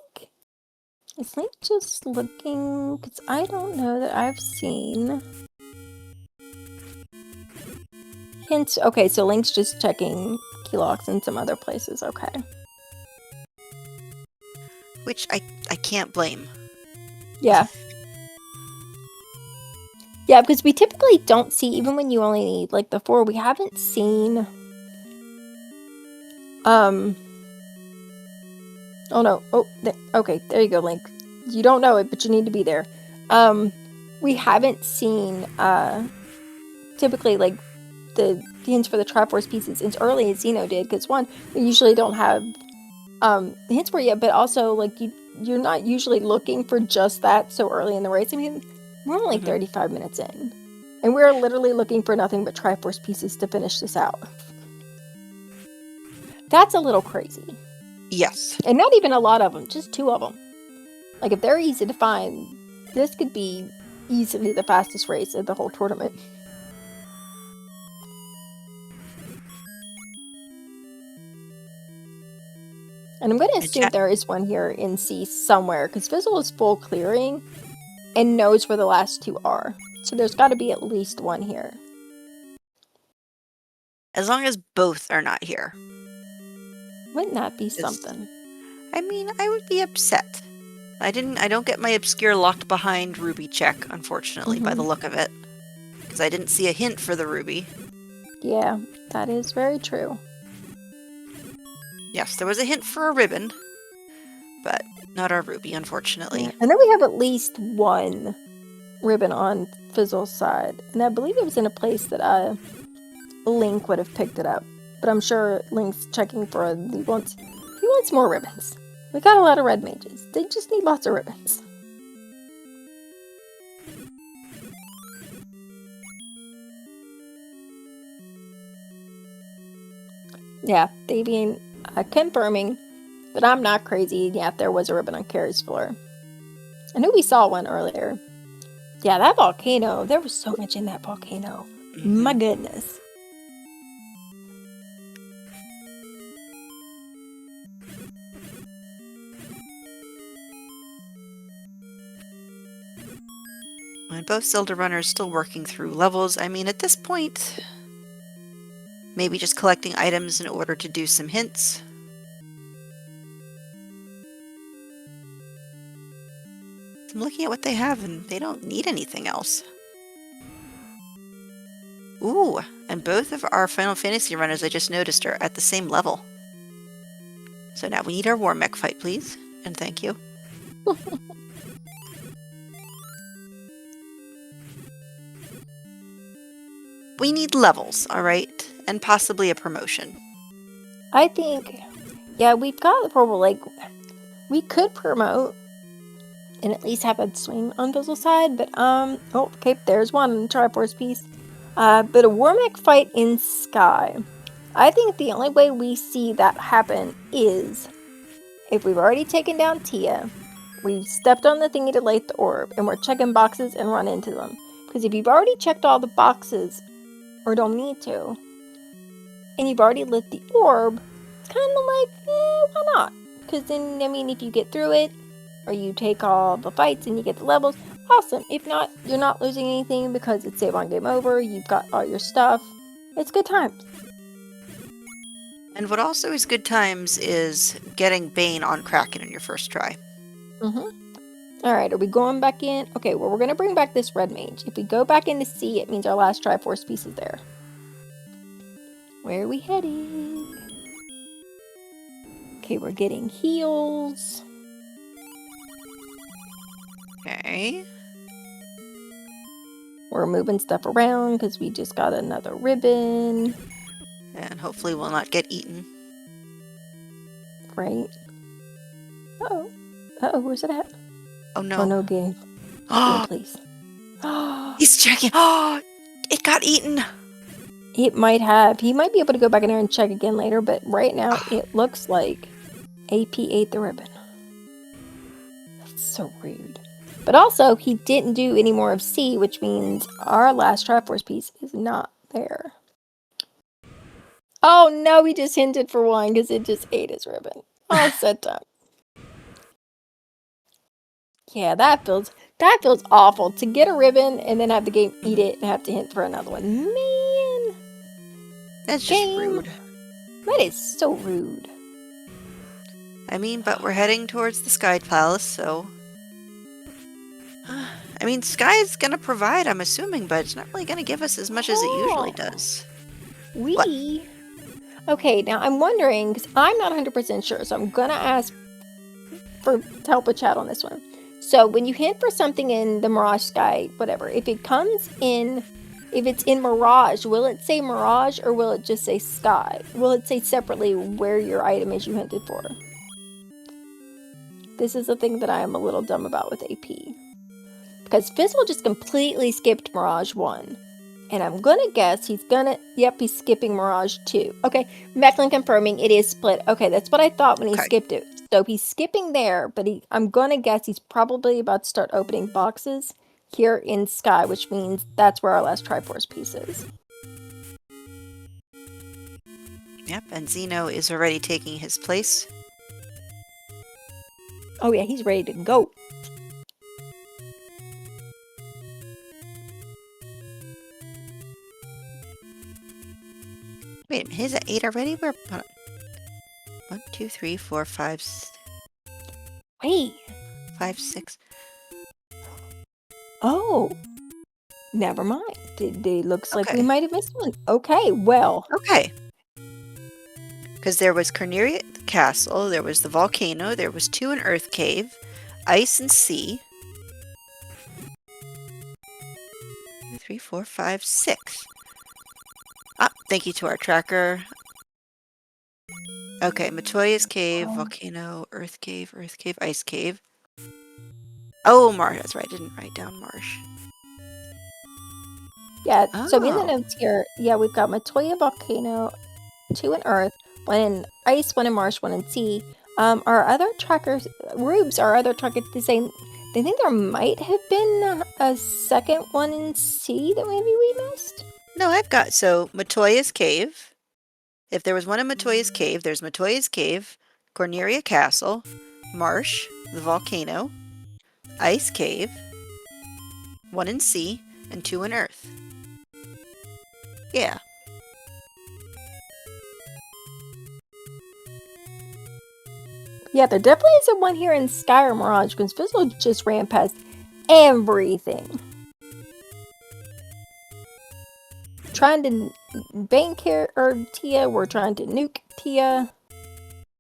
Is Link just looking? Because I don't know that I've seen hints. Okay, so Link's just checking key locks in some other places. Okay. Which I can't blame. Yeah. Yeah, because we typically don't see, even when you only need like the 4, we haven't seen oh no. Oh, okay, there you go, Link. You don't know it, but you need to be there. We haven't seen typically like the hints for the Triforce pieces as early as Xeno did, because one, we usually don't have hints for it yet, but also like you're not usually looking for just that so early in the race. I mean, we're only 35 minutes in, and we're literally looking for nothing but Triforce pieces to finish this out. That's a little crazy. Yes. And not even a lot of them, just 2 of them. Like, if they're easy to find, this could be easily the fastest race of the whole tournament. And I'm going to assume there is one here in C somewhere, because Fizzle is full clearing and knows where the last 2 are. So there's got to be at least one here. As long as both are not here. Wouldn't that be something? I mean, I would be upset. I don't get my obscure locked behind ruby check, unfortunately, by the look of it. Because I didn't see a hint for the ruby. Yeah, that is very true. Yes, there was a hint for a ribbon, but not our ruby, unfortunately. Yeah. I know we have at least one ribbon on Fizzle's side, and I believe it was in a place that Link would have picked it up. But I'm sure Link's checking for he wants more ribbons. We got a lot of red mages. They just need lots of ribbons. Yeah, Davian confirming that I'm not crazy. Yeah, there was a ribbon on Carrie's floor. I knew we saw one earlier. Yeah, that volcano. There was so much in that volcano. My goodness. And both Zelda runners still working through levels. I mean, at this point, maybe just collecting items in order to do some hints. I'm looking at what they have, and they don't need anything else. Ooh, and both of our Final Fantasy runners, I just noticed, are at the same level. So now we need our War Mech fight, please. And thank you. We need levels, alright? And possibly a promotion. I think, yeah, we've got the problem, like, we could promote and at least have a swing on Fizzle's side, but, oh, okay, there's one Triforce piece. But a War Mech fight in Sky. I think the only way we see that happen is if we've already taken down Tia, we've stepped on the thingy to light the orb, and we're checking boxes and run into them. Because if you've already checked all the boxes, or don't need to, and you've already lit the orb, it's kind of like, why not? Because then, I mean, if you get through it, or you take all the fights and you get the levels, awesome. If not, you're not losing anything because it's save on game over, you've got all your stuff. It's good times. And what also is good times is getting Bane on Kraken in your first try. Alright, are we going back in? Okay, well, we're going to bring back this red mage. If we go back into C, it means our last Triforce piece is there. Where are we headed? Okay, we're getting heals. Okay. We're moving stuff around because we just got another ribbon. And hopefully we'll not get eaten. Right? Uh-oh. Uh-oh, where's it at? Oh no. Oh no, game. Game, Oh, please. he's checking. Oh, it got eaten. It might have. He might be able to go back in there and check again later, but right now it looks like AP ate the ribbon. That's so rude. But also, he didn't do any more of C, which means our last Triforce piece is not there. Oh no, he just hinted for one because it just ate his ribbon. Oh, set time. Yeah, that feels awful. To get a ribbon and then have the game eat it and have to hint for another one. Man! That's just Game. rude. That is so rude. I mean, but we're heading towards the Sky Palace, so... I mean, Sky's gonna provide, I'm assuming, but it's not really gonna give us as much as it usually does. What? Okay, now I'm wondering, because I'm not 100% sure, so I'm gonna ask for help with chat on this one. So when you hint for something in the Mirage Sky, whatever, if it's in Mirage, will it say Mirage or will it just say Sky? Will it say separately where your item is you hinted for? This is the thing that I am a little dumb about with AP. Because Fizzle just completely skipped Mirage 1. And I'm gonna guess he's skipping Mirage 2. Okay, Mechlin confirming it is split. Okay, that's what I thought when he skipped it. So he's skipping there, but I'm gonna guess he's probably about to start opening boxes here in Sky, which means that's where our last Triforce piece is. Yep, and Zeno is already taking his place. Oh yeah, he's ready to go. Wait a minute, he's at 8 already? We're... 1, 2, 3, 4, 5... Wait. 5, 6... Oh. Never mind. It looks like we Okay. might have missed one. Okay, well. Okay. Because there was Corneria Castle, there was the volcano, there was 2 in Earth Cave, Ice and Sea. 2, 3, 4, 5, 6. Ah, thank you to our tracker. Okay, Matoya's Cave, Volcano, Earth Cave, Ice Cave. Oh, Marsh. That's right, I didn't write down Marsh. Yeah, so in the notes here, yeah, we've got Matoya Volcano, 2 in Earth, 1 in Ice, 1 in Marsh, 1 in Sea. Our other trackers, Rubes, our other tracker, they think there might have been a second one in C that maybe we missed? No, I've got, so Matoya's Cave. If there was one in Matoya's Cave, there's Matoya's Cave, Corneria Castle, Marsh, the volcano, Ice Cave, 1 in Sea, and 2 in Earth. Yeah. Yeah, there definitely isn't one here in Sky or Mirage, because Fizzle just ran past everything. Trying to bank here or Tia, we're trying to nuke Tia.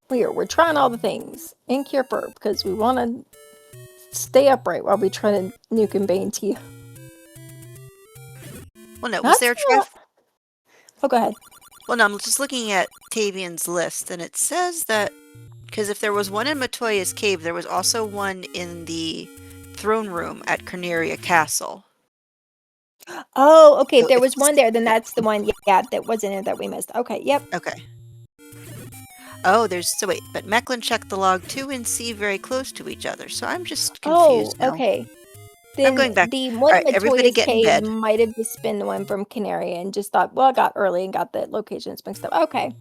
We're trying all the things in Cure Burp because we want to stay upright while we try to nuke and bane Tia. Well, no, was there Oh, go ahead. Well, no, I'm just looking at Tavian's list, and it says that because if there was one in Matoya's Cave, there was also one in the throne room at Corneria Castle. Oh, okay. So there was one there. Then that's the one. Yeah, that wasn't it that we missed. Okay. Yep. Okay. Oh, so wait, but Mechlin checked the log 2 and C very close to each other, so I'm just confused now. Okay. Then I'm going back. The one right, everybody get in bed. might have just been the one from Canary and just thought, well, I got early and got the locations mixed up. Okay.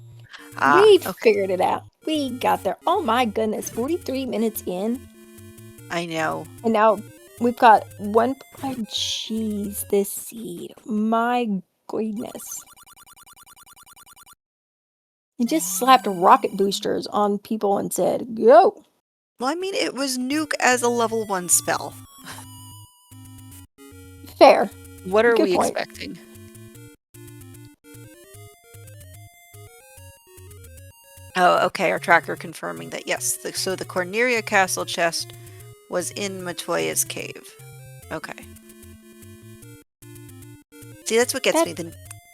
We figured it out. We got there. Oh my goodness, 43 minutes in. I know. And now we've got one. Oh, jeez, this seed. My goodness. He just slapped rocket boosters on people and said, go. Well, I mean, it was nuke as a level 1 spell. Fair. What are Good we point. expecting? Oh, okay, our tracker confirming that yes. So the Corneria Castle chest was in Matoya's cave. Okay. See, that's what gets me. The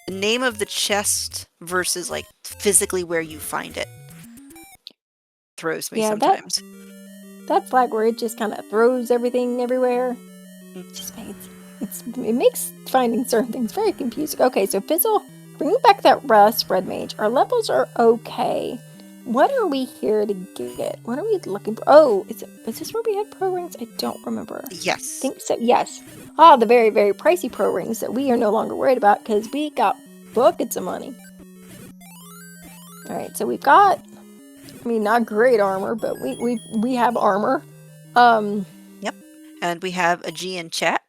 name of the chest versus, like, physically where you find it throws me sometimes. That's like where it just kind of throws everything everywhere. It makes finding certain things very confusing. Okay, so Fizzle, bringing back that Rust Red Mage. Our levels are okay. What are we here to get? What are we looking for? Oh, is this where we had pro rings? I don't remember. Yes. I think so. Yes. Ah, the very, very pricey pro rings that we are no longer worried about because we got buckets of money. All right, so we've got. I mean, not great armor, but we have armor. Yep. And we have a G in chat.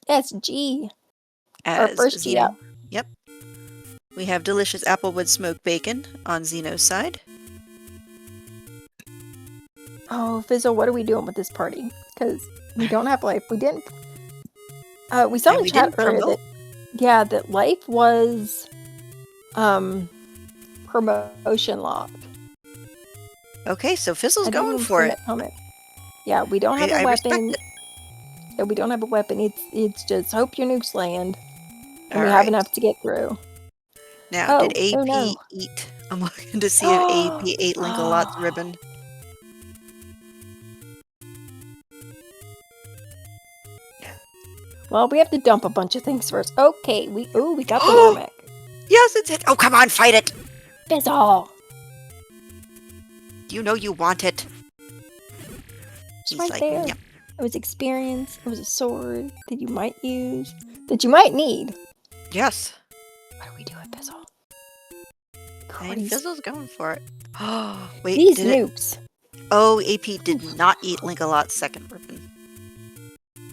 Yes, G. Our As first G up. Yep. We have delicious applewood smoked bacon on Xeno's side. Oh, Fizzle, what are we doing with this party? Because we don't have life. We didn't. We saw in chat earlier that life was promotion locked. Okay, so Fizzle's going for it. Yeah, we don't have a weapon. Yeah, we don't have a weapon. It's just hope your nukes land, and we have enough to get through. Now, did AP eat? I'm looking to see if AP ate Link-a-Lot's ribbon. Well, we have to dump a bunch of things first. Okay, we got the Normac. Yes, it's it. Oh, come on, fight it! Fizzle! You know you want it. It's right there. Yep. It was experience. It was a sword that you might use. That you might need. Yes. What are we doing, Fizzle? And Fizzle's going for it. Oh, wait. These nukes. Oh, AP did not eat Link-a-Lot's second ribbon.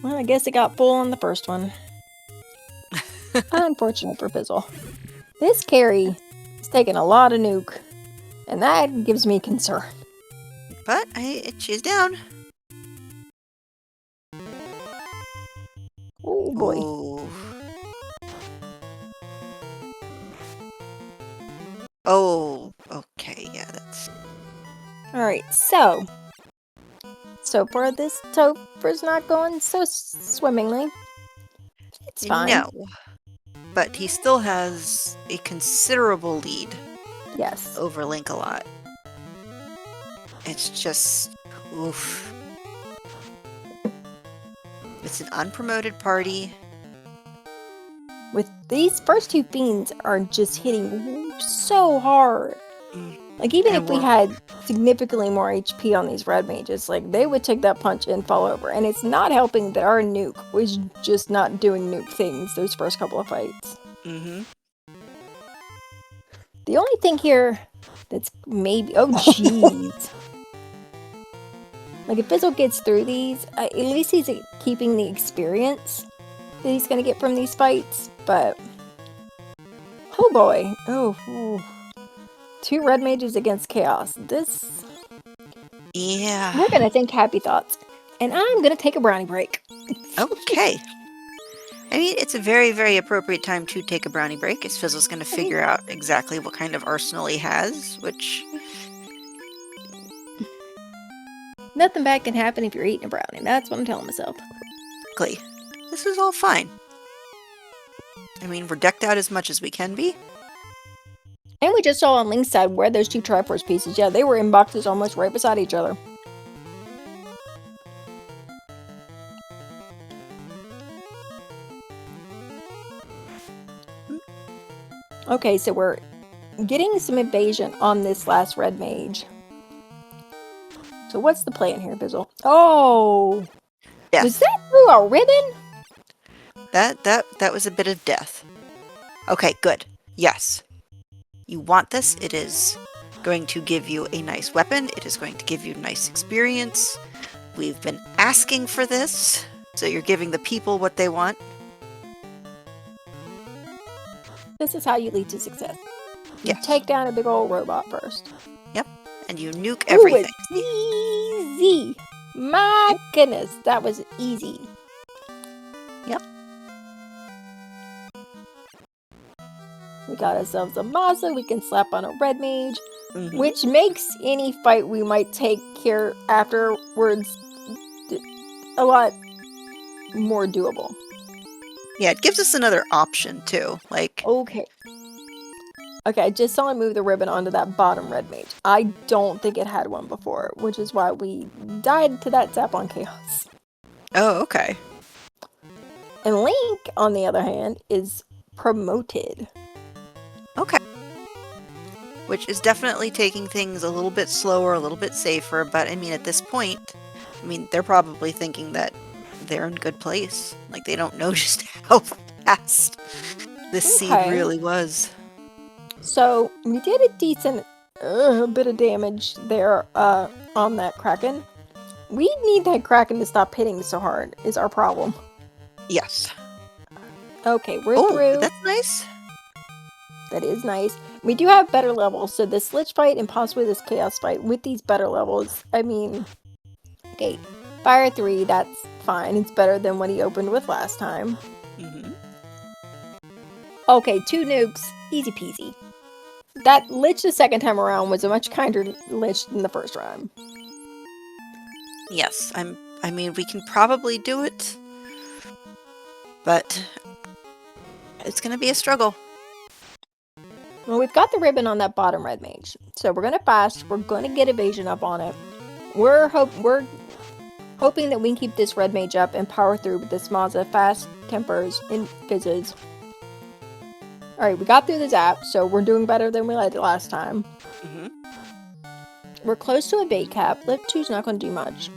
Well, I guess it got full on the first one. Unfortunate for Fizzle. This carry is taking a lot of nuke. And that gives me concern. But she's down. Oh boy. Ooh. Oh, okay, yeah, that's... Alright, so far this Topher's not going so swimmingly. It's fine. No, but he still has a considerable lead. Yes. Over Link-a-Lot. It's just... oof. It's an unpromoted party. With these first two fiends are just hitting so hard. Like, even if we had significantly more HP on these red mages, like, they would take that punch and fall over. And it's not helping that our nuke was just not doing nuke things those first couple of fights. Mm-hmm. The only thing here that's maybe... oh, jeez. Like, if Fizzle gets through these, at least he's keeping the experience that he's going to get from these fights. But... oh, boy. Oh. 2 red mages against chaos. This... yeah. We're going to think happy thoughts. And I'm going to take a brownie break. Okay. I mean, it's a very, very appropriate time to take a brownie break, as Fizzle's going to figure out exactly what kind of arsenal he has, which... nothing bad can happen if you're eating a brownie. That's what I'm telling myself. Exactly. This is all fine. I mean, we're decked out as much as we can be. And we just saw on Link's side where those 2 Triforce pieces, yeah, they were in boxes almost right beside each other. Okay, so we're getting some evasion on this last red mage. So what's the plan here, Fizzle? Oh! Death. Was that through a ribbon? That was a bit of death. Okay, good. Yes. You want this. It is going to give you a nice weapon. It is going to give you nice experience. We've been asking for this, so you're giving the people what they want. This is how you lead to success. You yes. take down a big old robot first. Yep. And you nuke everything. Ooh, easy. My goodness, that was easy. Yep. We got ourselves a Mazda. We can slap on a red mage, Mhm. which makes any fight we might take here afterwards a lot more doable. Yeah, it gives us another option too. Like, Okay. Okay, I just saw him move the ribbon onto that bottom red mage. I don't think it had one before, which is why we died to that zap on chaos. oh, okay. And Link, on the other hand, is promoted. Okay. Which is definitely taking things a little bit slower, a little bit safer, but I mean, at this point, I mean, they're probably thinking that they're in good place. Like, they don't know just how fast this seed Okay. really was. So we did a decent bit of damage there on that Kraken. We need that Kraken to stop hitting so hard, is our problem. Yes. Okay, we're Oh, through. that's nice. That is nice. We do have better levels, so this Lich fight and possibly this Chaos fight with these better levels, I mean, okay, Fire 3, that's fine. It's better than what he opened with last time. Mm-hmm. Okay, 2 nukes, easy peasy. That Lich the second time around was a much kinder Lich than the first time. Yes, I mean, we can probably do it, but it's gonna be a struggle. Well, we've got the ribbon on that bottom red mage, so we're gonna fast. We're gonna get evasion up on it. We're hoping that we can keep this red mage up and power through with this Mazda fast tempers and fizzes. Alright, we got through the zap, so we're doing better than we did last time. Mm-hmm. We're close to a bait cap. Lift 2's not going to do much.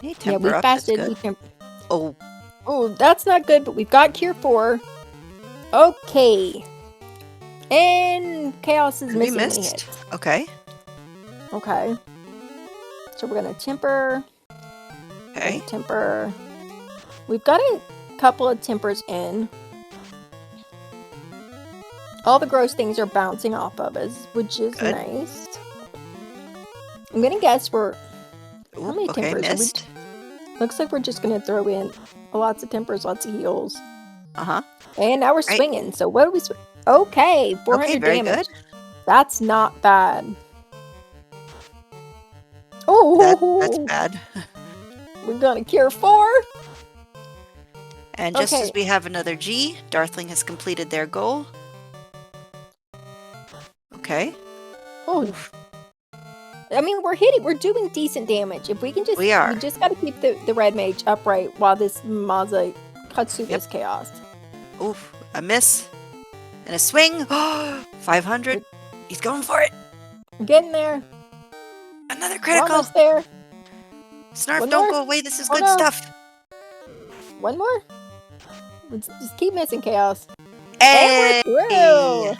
Hey, Yeah, temper we up, that's fasted. good. Oh, Oh, that's not good, but we've got Cure 4. Okay. And Chaos is we missing when he missed. hits. Okay. Okay. So we're gonna temper. Okay. Temper. We've got a couple of tempers in. All the gross things are bouncing off of us, which is Good. nice. I'm gonna guess we're... Ooh, How many okay, tempers are we... missed. Looks like we're just gonna throw in lots of tempers, lots of heals. Uh-huh. And now we're Right. swinging. So what are we Okay, 400 Okay, very damage. good. That's not bad. Oh, That's bad. we're gonna Cure 4. And just Okay. as we have another G, Darthling has completed their goal. Okay. Oh, I mean, we're doing decent damage. If we can just, We are. we just gotta keep the red mage upright while this Mazda cuts through this chaos. Oof, a miss. And a swing. 500. He's going for it. We're getting there. Another We're critical. almost there. Snarf, One don't more. go away. This is Oh, good no. stuff. One more. Let's just keep missing chaos. Hey! And we're through.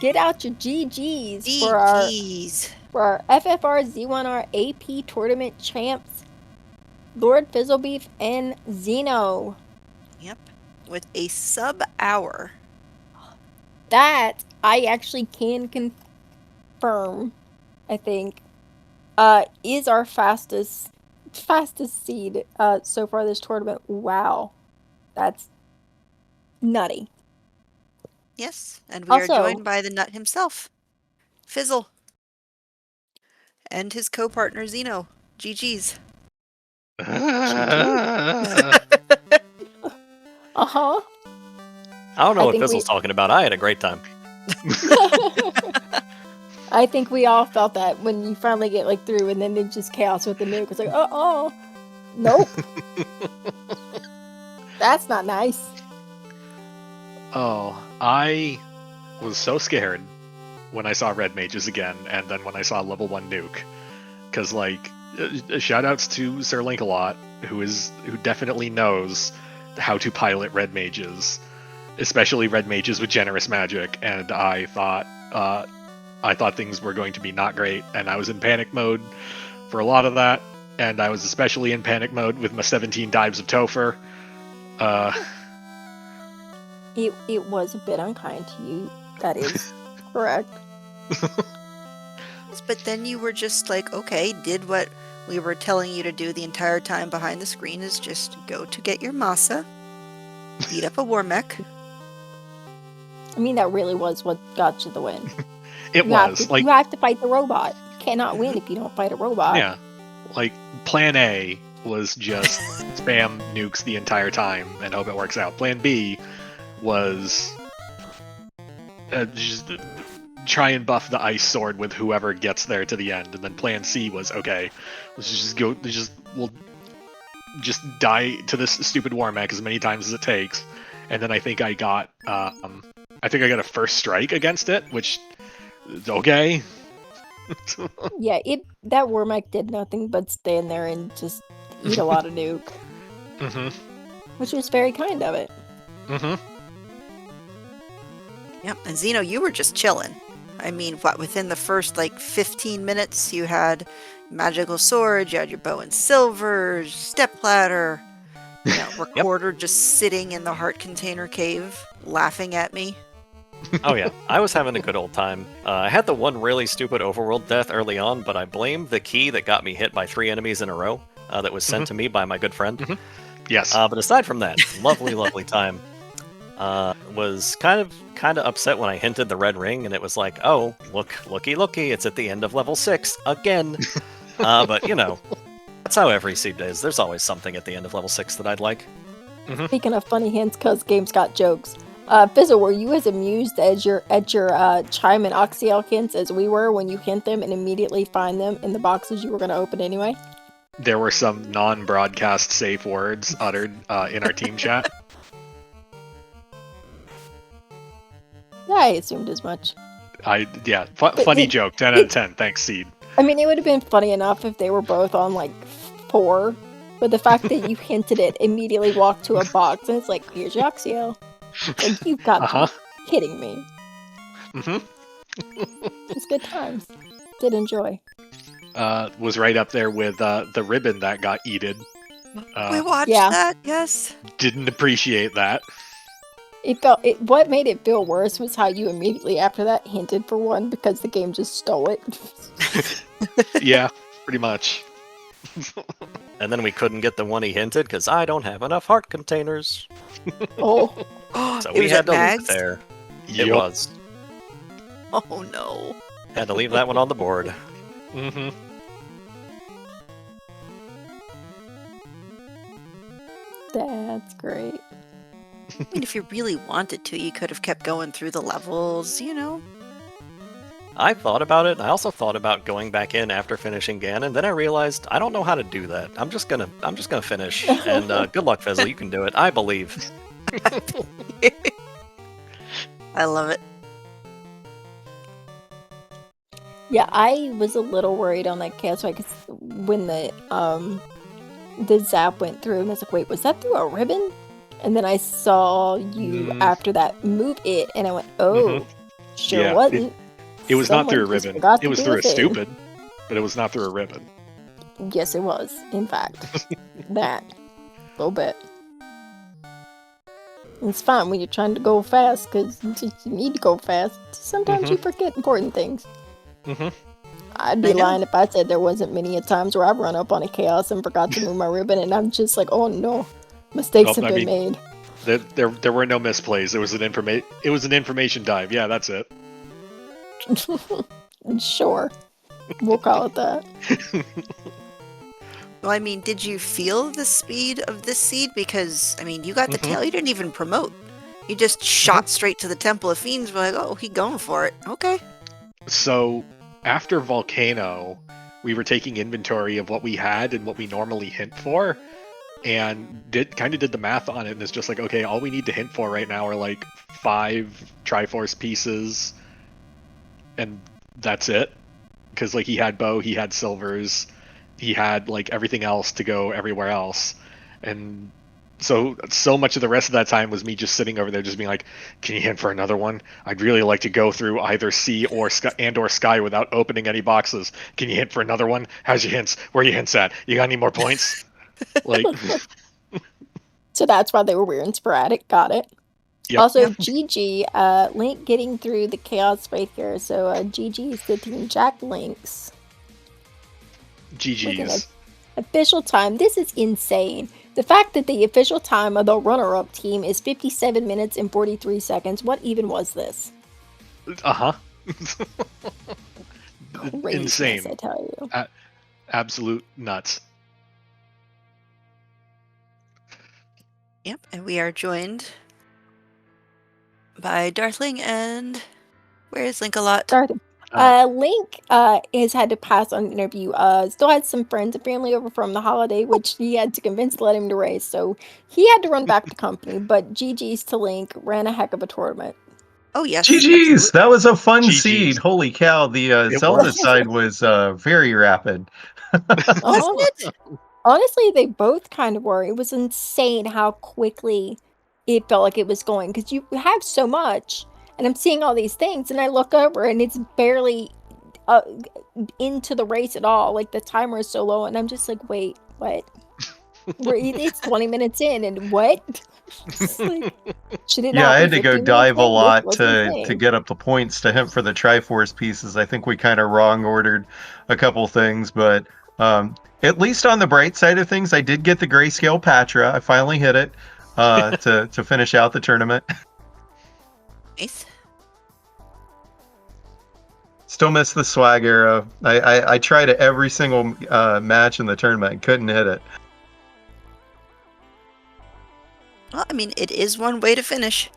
Get out your GGs for our FFR Z1R AP tournament champs, Lord Fizzlebeef and Zeno. Yep. With a sub-hour. That I actually can confirm, I think, is our fastest seed so far this tournament. Wow. That's nutty. Yes, and we are Also- joined by the nut himself, Fizzle. And his co-partner, Zeno. GG's. Uh-huh. I don't know I what think Fizzle's talking about. I had a great time. I think we all felt that when you finally get like through and then it's just chaos with the nuke. It's like, nope. That's not nice. Oh, I was so scared when I saw red mages again, and then when I saw level 1 nuke. Because, like, shoutouts to Sir Link-a-Lot, who definitely knows how to pilot red mages, especially red mages with generous magic, and I thought things were going to be not great, and I was in panic mode for a lot of that, and I was especially in panic mode with my 17 dives of Topher. It was a bit unkind to you. That is correct. But then you were just like, okay, did what we were telling you to do the entire time behind the screen, is just go to get your masa, beat up a war mech. I mean, that really was what got you the win. It You have was to, like, you have to fight the robot. You cannot win if you don't fight a robot. yeah, like Plan A was just spam nukes the entire time and hope it works out. Plan B was just try and buff the ice sword with whoever gets there to the end, and then Plan C was okay. Let's just go. We'll just die to this stupid war mech as many times as it takes, and then I think I got a first strike against it, which is okay. Yeah, that war mech did nothing but stand there and just eat a lot of nuke, which was very kind of it. Yep, and Zeno, you were just chilling. I mean, within the first 15 minutes, you had magical sword, you had your bow and silver, step ladder, recorder just sitting in the heart container cave, laughing at me. Oh yeah, I was having a good old time. I had the one really stupid overworld death early on, but I blame the key that got me hit by 3 enemies in a row that was sent to me by my good friend. Yes. But aside from that, lovely time. Was kind of upset when I hinted the red ring, and it was like, oh, looky, it's at the end of level 6 again. But that's how every seed is. There's always something at the end of level 6 that I'd like. Speaking of funny hints, cause games got jokes. Fizzle, were you as amused at your chime and oxyel hints as we were when you hint them and immediately find them in the boxes you were going to open anyway? There were some non-broadcast safe words uttered in our team chat. I assumed as much. Funny joke. 10 out of 10. Thanks, Seed. I mean, it would have been funny enough if they were both on 4, but the fact that you hinted it, immediately walked to a box and it's like, here's your oxyel. Like, you've got to be kidding me. It's good times. Did enjoy. Was right up there with the ribbon that got eated. We watched that, yes. Didn't appreciate that. What made it feel worse was how you immediately after that hinted for one because the game just stole it. Yeah, pretty much. And then we couldn't get the one he hinted because I don't have enough heart containers. Oh. So we had to Mags? leave there. Yep. It was. Oh no. Had to leave that one on the board. That's great. I mean, if you really wanted to, you could have kept going through the levels, I thought about it, and I also thought about going back in after finishing Ganon. Then I realized I don't know how to do that. I'm just gonna finish. And good luck, Fizzle. You can do it. I believe. I love it. Yeah, I was a little worried on that cast because when the zap went through, and I was like, wait, was that through a ribbon? And then I saw you after that move it, and I went, oh, sure wasn't. It was not through a ribbon. It was through a thing. stupid, but it was not through a ribbon. Yes, it was, in fact. That. A little bit. It's fine when you're trying to go fast, because you need to go fast. Sometimes you forget important things. I'd be lying if I said there wasn't many times where I've run up on a chaos and forgot to move my ribbon, and I'm just like, oh no, mistakes have been made. There were no misplays. It was an information dive. Yeah, that's it. Sure. We'll call it that. Well, I mean, did you feel the speed of this seed? Because, I mean, you got the tail, you didn't even promote. You just shot straight to the Temple of Fiends. We're like, oh, he going for it. Okay. So, after Volcano, we were taking inventory of what we had and what we normally hint for, and did the math on it, and it's just like, okay, all we need to hint for right now are 5 Triforce pieces, and that's it. Because he had bow, he had silvers, he had everything else to go everywhere else, and so much of the rest of that time was me just sitting over there just being like, can you hint for another one? I'd really like to go through either sea or sky without opening any boxes. Can you hint for another one? How's your hints? Where are your hints at? You got any more points? So that's why they were weird and sporadic. Got it. Yep. Also, Yep. GG, Link getting through the chaos right here. So GG is the Team Jack Links with an GG's. official time. This is insane. The fact that the official time of the runner-up team is 57 minutes and 43 seconds. What even was this? Uh-huh. Craziness, Insane. I tell you. Absolute nuts. Yep, and we are joined by Darthling and where is Link-a-Lot? Started. Link has had to pass on an interview. Still had some friends and family over from the holiday, which he had to convince to let him to race. So he had to run back to company. But GG's to Link, ran a heck of a tournament. Oh yes, GG's, absolutely. that was a fun GG's. seed. Holy cow, the It Zelda was. side was very rapid. Wasn't it? Honestly, they both kind of were. It was insane how quickly it felt like it was going because you have so much, and I'm seeing all these things, and I look over and it's barely into the race at all. Like the timer is so low, and I'm just like, wait, what? It's 20 minutes in, and what? Like, should it Yeah, not I be had to 15 go minutes dive a in? This lot was to insane. get up the points to him for the Triforce pieces. I think we kind of wrong ordered a couple things, but at least on the bright side of things, I did get the Grayscale Patra. I finally hit it to finish out the tournament. Nice. Still miss the swag arrow. I tried it every single match in the tournament and couldn't hit it. Well, I mean, it is one way to finish.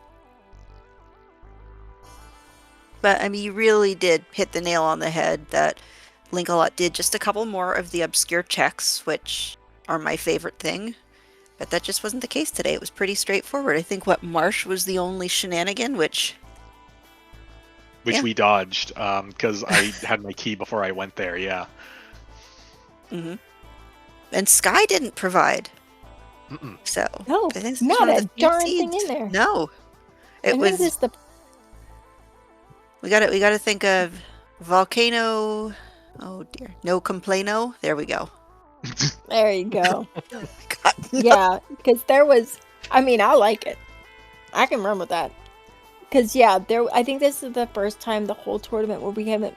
But, I mean, you really did hit the nail on the head that Link-a-Lot did just a couple more of the obscure checks, which are my favorite thing. But that just wasn't the case today. It was pretty straightforward. I think, Marsh was the only shenanigan, which yeah. we dodged, because I had my key before I went there, yeah. Mm-hmm. And Sky didn't provide. Mm-mm. So, No, I think this is not one of a the few darn thing seeds. in there. No. It I was... noticed the We gotta think of Volcano... Oh dear. No Complaino? There we go. There you go. God, no. Yeah, because there was. I mean, I like it. I can run with that. Because yeah, I think this is the first time the whole tournament where we haven't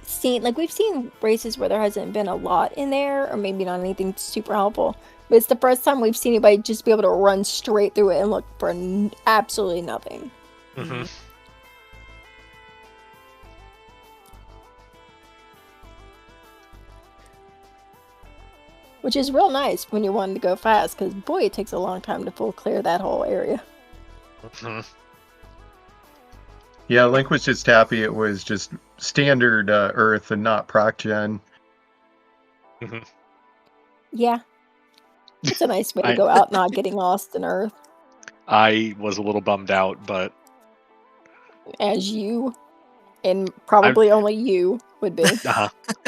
seen, like, we've seen races where there hasn't been a lot in there, or maybe not anything super helpful. But it's the first time we've seen anybody just be able to run straight through it and look for absolutely nothing. Mm-hmm. Which is real nice when you're wanting to go fast, because boy, it takes a long time to full clear that whole area. Mm-hmm. Yeah, Link was just happy it was just standard Earth and not proc gen. Mm-hmm. Yeah. It's a nice way to go out not getting lost in Earth. I was a little bummed out, but As you, and probably only you, would be.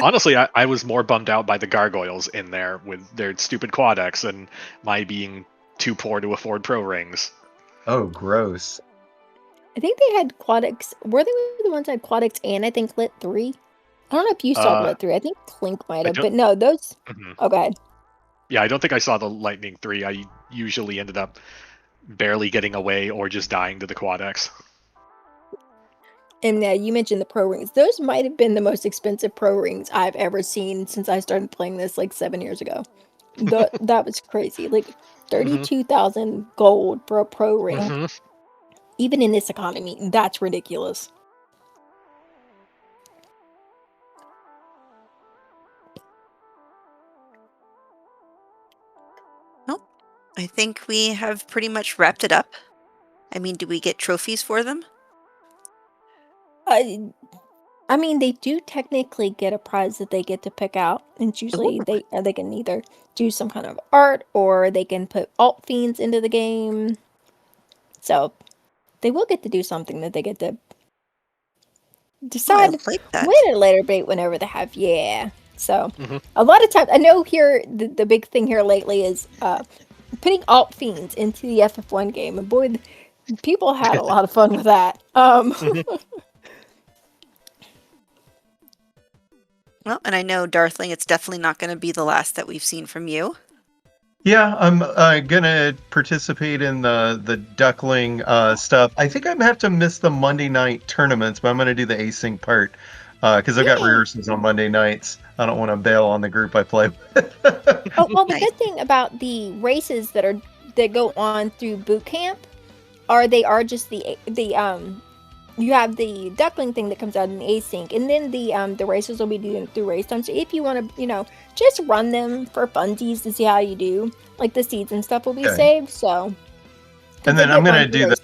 honestly, I was more bummed out by the gargoyles in there with their stupid quad X and my being too poor to afford pro rings. Oh, gross. I think they had Quadix. Were they the ones that had Quadix and I think Lit 3? I don't know if you saw Lit 3. I think Clink might have. But no, those... Mhm. Oh, go ahead. Yeah, I don't think I saw the Lightning 3. I usually ended up barely getting away or just dying to the quad X. And you mentioned the pro rings. Those might have been the most expensive pro rings I've ever seen since I started playing this like 7 years ago. That was crazy. Like 32,000 gold for a pro ring. Mm-hmm. Even in this economy, that's ridiculous. Well, I think we have pretty much wrapped it up. I mean, do we get trophies for them? I mean, they do technically get a prize that they get to pick out. And it's usually they can either do some kind of art or they can put alt fiends into the game. So they will get to do something that they get to decide that. when at a later date whenever they have. Yeah. So a lot of times, I know here the big thing here lately is putting alt fiends into the FF1 game. And boy, people had a lot of fun with that. Well, and I know, Darthling, it's definitely not going to be the last that we've seen from you. Yeah, I'm gonna participate in the duckling stuff. I think I'm gonna have to miss the Monday night tournaments, but I'm gonna do the async part because I've got Yay! rehearsals on Monday nights. I don't want to bail on the group I play with. Oh, well, the Nice. good thing about the races that go on through boot camp are they are just the you have the duckling thing that comes out in async, and then the races will be doing through race time. So if you want to, just run them for funsies to see how you do, like the seeds and stuff will be Okay. saved. So because And they then I'm get gonna run through do the race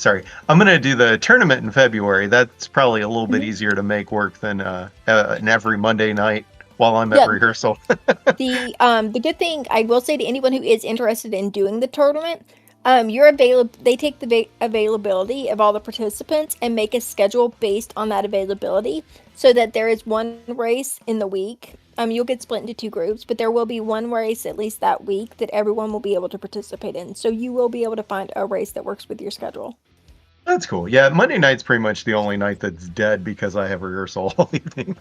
time. I'm gonna do the tournament in February. That's probably a little bit Mhm. easier to make work than an every Monday night while I'm at Yeah, rehearsal. the good thing I will say to anyone who is interested in doing the tournament, they take the availability of all the participants and make a schedule based on that availability, so that there is one race in the week. You'll get split into two groups, but there will be one race at least that week that everyone will be able to participate in. So you will be able to find a race that works with your schedule. That's cool. Yeah, Monday night's pretty much the only night that's dead because I have rehearsal all evening.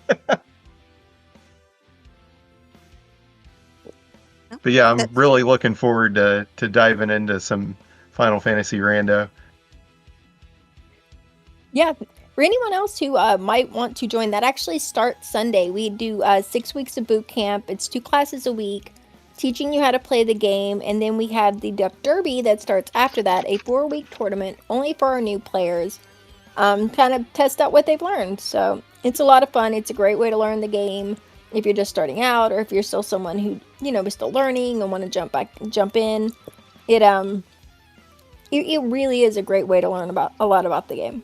No, But yeah, I'm that's really looking forward to diving into some Final Fantasy rando. Yeah, for anyone else who might want to join, that actually starts Sunday. We do 6 weeks of boot camp. It's 2 classes a week, teaching you how to play the game, and then we have the Duck Derby that starts after that, a 4-week tournament only for our new players. Kind of test out what they've learned. So it's a lot of fun. It's a great way to learn the game if you're just starting out, or if you're still someone who is still learning and want to jump in. It it really is a great way to learn about a lot about the game.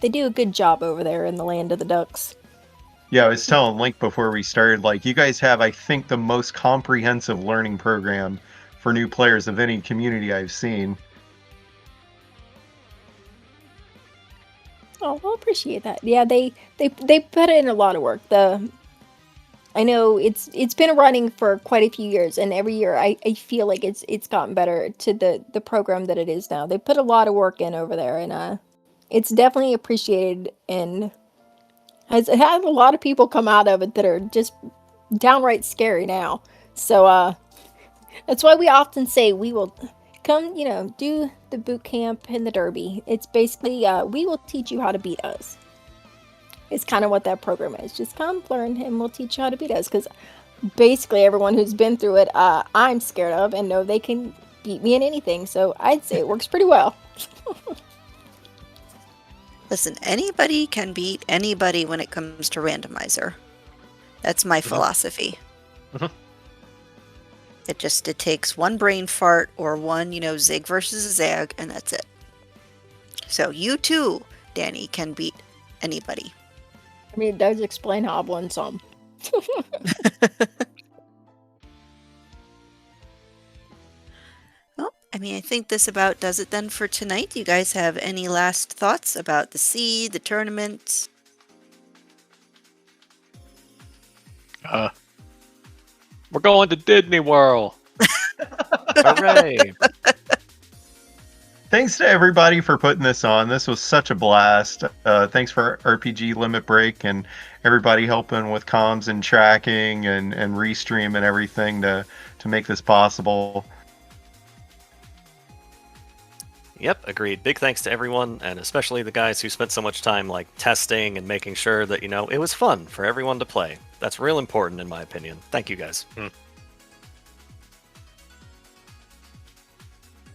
They do a good job over there in the land of the ducks. Yeah, I was telling Link before we started, like, you guys have, I think, the most comprehensive learning program for new players of any community I've seen. Oh, well, appreciate that. Yeah, they put in a lot of work. I know it's been running for quite a few years, and every year I feel like it's gotten better to the program that it is now. They put a lot of work in over there, and it's definitely appreciated, and has it had a lot of people come out of it that are just downright scary now. So that's why we often say we will come, do the boot camp and the derby. It's basically we will teach you how to beat us. It's kind of what that program is. Just come learn, and we'll teach you how to beat us. Because basically everyone who's been through it, I'm scared of, and know they can beat me in anything. So I'd say it works pretty well. Listen, anybody can beat anybody when it comes to randomizer. That's my philosophy. Mhm. It takes one brain fart or one, zig versus a zag, and that's it. So you too, Danny, can beat anybody. I mean, it does explain how I've won some. Well, I think this about does it then for tonight. Do you guys have any last thoughts about the seed, the tournament? We're going to Disney World. Hooray! Thanks to everybody for putting this on. This was such a blast. Thanks for RPG Limit Break and everybody helping with comms and tracking and restream and everything to make this possible. Yep, agreed. Big thanks to everyone, and especially the guys who spent so much time testing and making sure that it was fun for everyone to play. That's real important in my opinion. Thank you guys.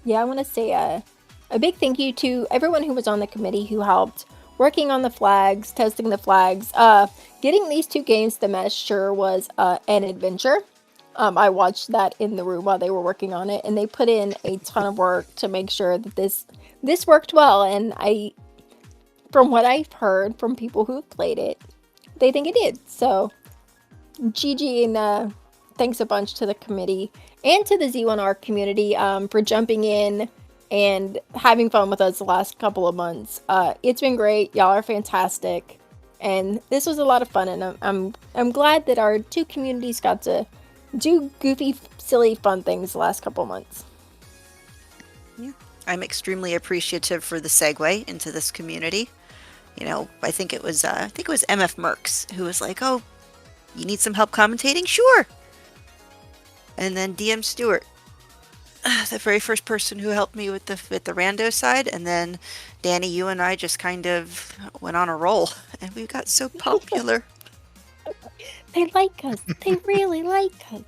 Yeah, I want to say a big thank you to everyone who was on the committee who helped working on the flags, testing the flags. Getting these two games to mesh sure was an adventure. I watched that in the room while they were working on it, and they put in a ton of work to make sure that this worked well. And from what I've heard from people who have played it, they think it did. So, GG, and thanks a bunch to the committee and to the Z1R community for jumping in and having fun with us the last couple of months. It's been great. Y'all are fantastic, and this was a lot of fun. And I'm glad that our two communities got to do goofy, silly, fun things the last couple of months. Yeah, I'm extremely appreciative for the segue into this community. I think it was MF Mercs who was like, "Oh, you need some help commentating? Sure." And then DM Stewart, the very first person who helped me with the rando side, and then Danny, you and I just kind of went on a roll, and we got so popular. They like us. They really like us.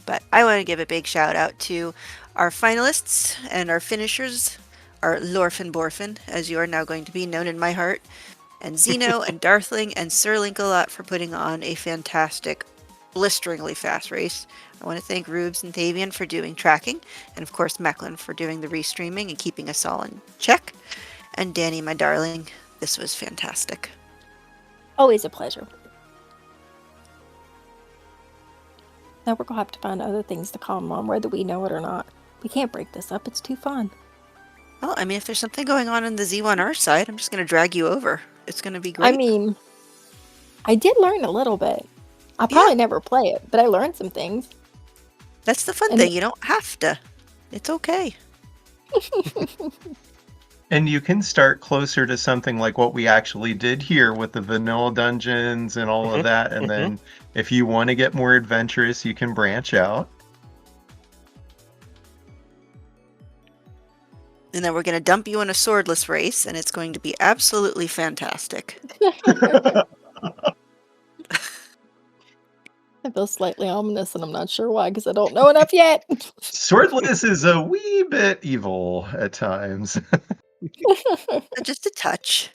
But I want to give a big shout out to our finalists and our finishers, our Lorfin Borfin, as you are now going to be known in my heart, and Zeno and Darthling and Sir Linkalot for putting on a fantastic, blisteringly fast race. I want to thank Rubes and Thavian for doing tracking, and of course Macklin for doing the restreaming and keeping us all in check. And Danny, my darling, this was fantastic. Always a pleasure. Now we're going to have to find other things to call them on, whether we know it or not. We can't break this up. It's too fun. Well, I mean, if there's something going on the Z1R side, I'm just going to drag you over. It's going to be great. I mean, I did learn a little bit. I'll probably never play it, but I learned some things. That's the fun thing. You don't have to. It's okay. And you can start closer to something like what we actually did here with the vanilla dungeons and all of that. And then if you want to get more adventurous, you can branch out. And then we're going to dump you in a swordless race, and it's going to be absolutely fantastic. I feel slightly ominous, and I'm not sure why, because I don't know enough yet. Swordless is a wee bit evil at times. Just a touch.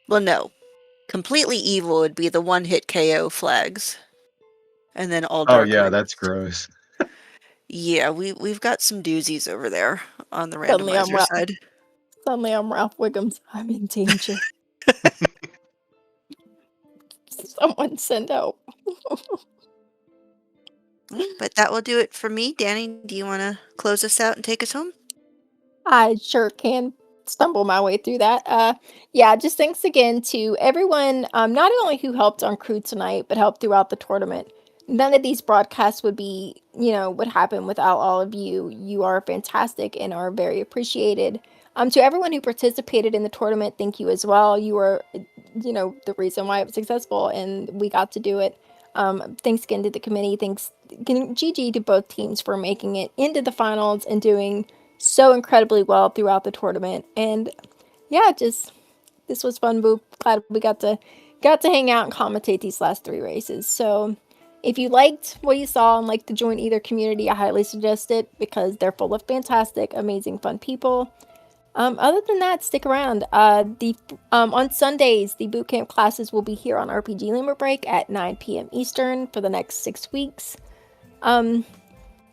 Well, no. Completely evil would be the one-hit KO flags. And then all dark. Oh yeah, that's gross. Yeah, we've got some doozies over there on the Suddenly randomizer side. Suddenly I'm Ralph Wiggums. I'm in danger. Someone send help. But that will do it for me. Danny, do you want to close us out and take us home? I sure can stumble my way through that. Yeah, just thanks again to everyone, not only who helped on crew tonight, but helped throughout the tournament. None of these broadcasts would be, would happen without all of you. You are fantastic and are very appreciated. To everyone who participated in the tournament, thank you as well. You were, the reason why it was successful, and we got to do it. Thanks again to the committee. Thanks, GG to both teams for making it into the finals and doing so incredibly well throughout the tournament. And yeah, this was fun. We're glad we got to hang out and commentate these last 3 races. So if you liked what you saw and like to join either community, I highly suggest it because they're full of fantastic, amazing, fun people. Other than that, stick around. On Sundays, the bootcamp classes will be here on RPG Limit Break at 9 p.m. Eastern for the next 6 weeks. And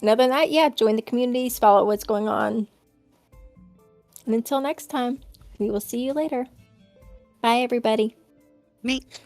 other than that, yeah, join the communities, follow what's going on. And until next time, we will see you later. Bye, everybody. Meet.